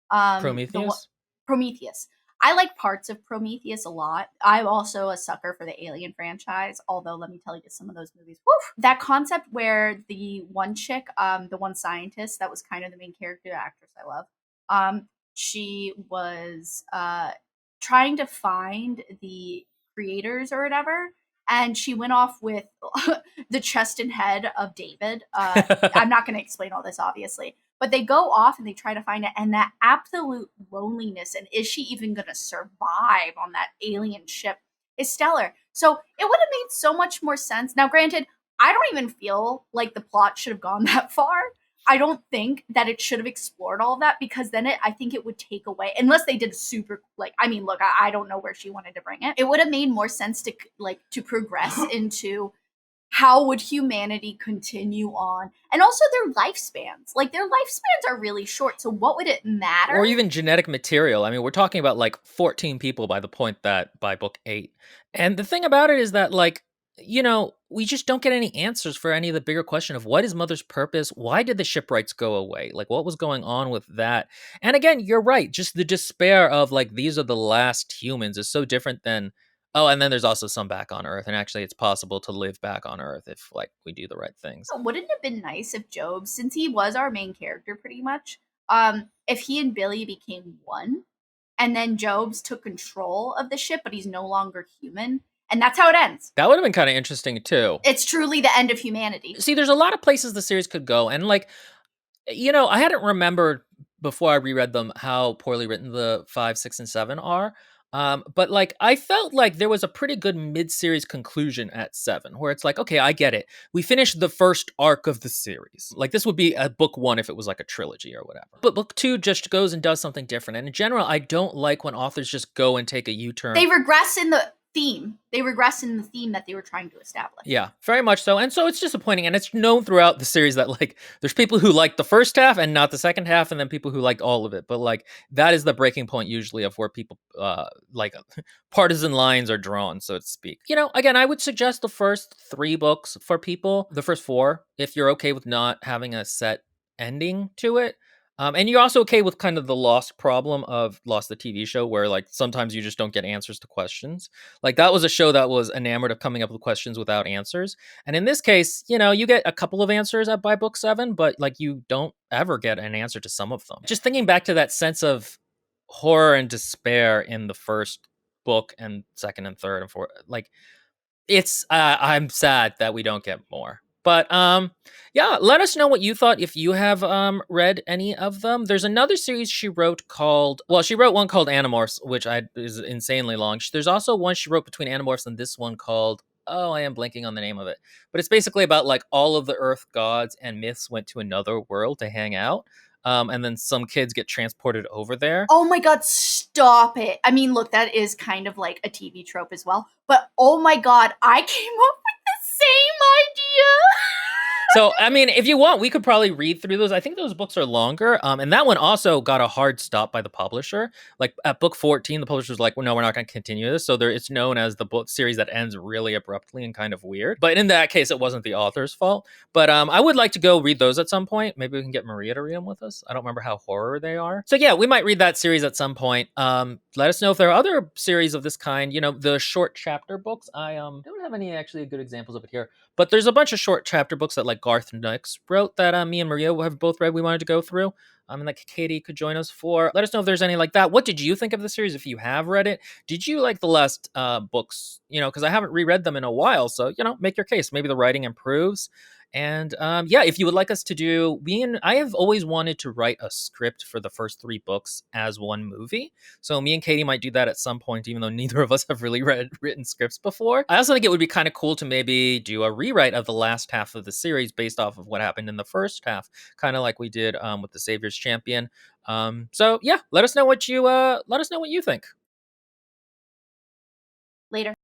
S2: Prometheus?
S1: Prometheus. I like parts of Prometheus a lot. I'm also a sucker for the Alien franchise, although let me tell you, some of those movies, woof! That concept where the one chick, the one scientist that was kind of the main character, the actress I love, she was trying to find the creators or whatever, and she went off with the chest and head of David. I'm not going to explain all this, obviously. But they go off and they try to find it, and that absolute loneliness, and is she even going to survive on that alien ship, is stellar. So it would have made so much more sense. Now, granted, I don't even feel like the plot should have gone that far, I don't think that it should have explored all of that, because then I think it would take away, unless they did super, like, I mean, look, I don't know where she wanted to bring it. It would have made more sense to progress into how would humanity continue on, and also their lifespans. Like, their lifespans are really short, so what would it matter?
S2: Or even genetic material. I mean, we're talking about like 14 people by book 8. And the thing about it is that, like, we just don't get any answers for any of the bigger question of what is Mother's purpose? Why did the shipwrights go away? Like, what was going on with that? And again, you're right. Just the despair of like, these are the last humans is so different than, oh, and then there's also some back on Earth. And actually, it's possible to live back on Earth if like we do the right things.
S1: Wouldn't it have been nice if Job, since he was our main character pretty much, if he and Billy became one, and then Jobs took control of the ship, but he's no longer human, and that's how it ends.
S2: That would have been kind of interesting too.
S1: It's truly the end of humanity.
S2: See, there's a lot of places the series could go, and like, I hadn't remembered before I reread them how poorly written the 5, 6, and 7 are. But like, I felt like there was a pretty good mid-series conclusion at 7, where it's like, okay, I get it. We finished the first arc of the series. Like, this would be a book 1 if it was like a trilogy or whatever. But book 2 just goes and does something different. And in general, I don't like when authors just go and take a U-turn.
S1: They regress in the theme. They regress in the theme that they were trying to establish.
S2: Yeah, very much so. And so it's disappointing. And it's known throughout the series that, like, there's people who like the first half and not the second half, and then people who liked all of it. But, like, that is the breaking point usually of where people, like, partisan lines are drawn, so to speak. Again, I would suggest the first 3 books for people, the first 4, if you're okay with not having a set ending to it. And you're also okay with kind of the Lost problem of Lost, the TV show, where like sometimes you just don't get answers to questions. Like, that was a show that was enamored of coming up with questions without answers. And in this case, you get a couple of answers by book 7, but like you don't ever get an answer to some of them. Just thinking back to that sense of horror and despair in the first book and second and third and fourth, like, it's I'm sad that we don't get more. But yeah, let us know what you thought if you have read any of them. There's another series she wrote she wrote one called Animorphs, which is insanely long. There's also one she wrote between Animorphs and this one called, I am blanking on the name of it. But it's basically about like all of the Earth gods and myths went to another world to hang out. And then some kids get transported over there.
S1: Oh my god, stop it. I mean, look, that is kind of like a TV trope as well. But oh my god, I came up with the same idea.
S2: So, I mean, if you want, we could probably read through those. I think those books are longer. And that one also got a hard stop by the publisher. Like at book 14, the publisher's like, well, no, we're not going to continue this. So it's known as the book series that ends really abruptly and kind of weird. But in that case, it wasn't the author's fault. But I would like to go read those at some point. Maybe we can get Maria to read them with us. I don't remember how horror they are. So yeah, we might read that series at some point. Let us know if there are other series of this kind. The short chapter books. I don't have any actually good examples of it here. But there's a bunch of short chapter books that like Garth Nix wrote that me and Maria have both read. We wanted to go through. And like Katie could join us for. Let us know if there's any like that. What did you think of the series? If you have read it, did you like the last books? Because I haven't reread them in a while. So make your case. Maybe the writing improves. And yeah, if you would like us to do, I have always wanted to write a script for the first 3 books as one movie. So me and Katie might do that at some point, even though neither of us have really written scripts before. I also think it would be kind of cool to maybe do a rewrite of the last half of the series based off of what happened in the first half, kind of like we did with the Savior's Champion. So yeah, let us know what you think.
S1: Later.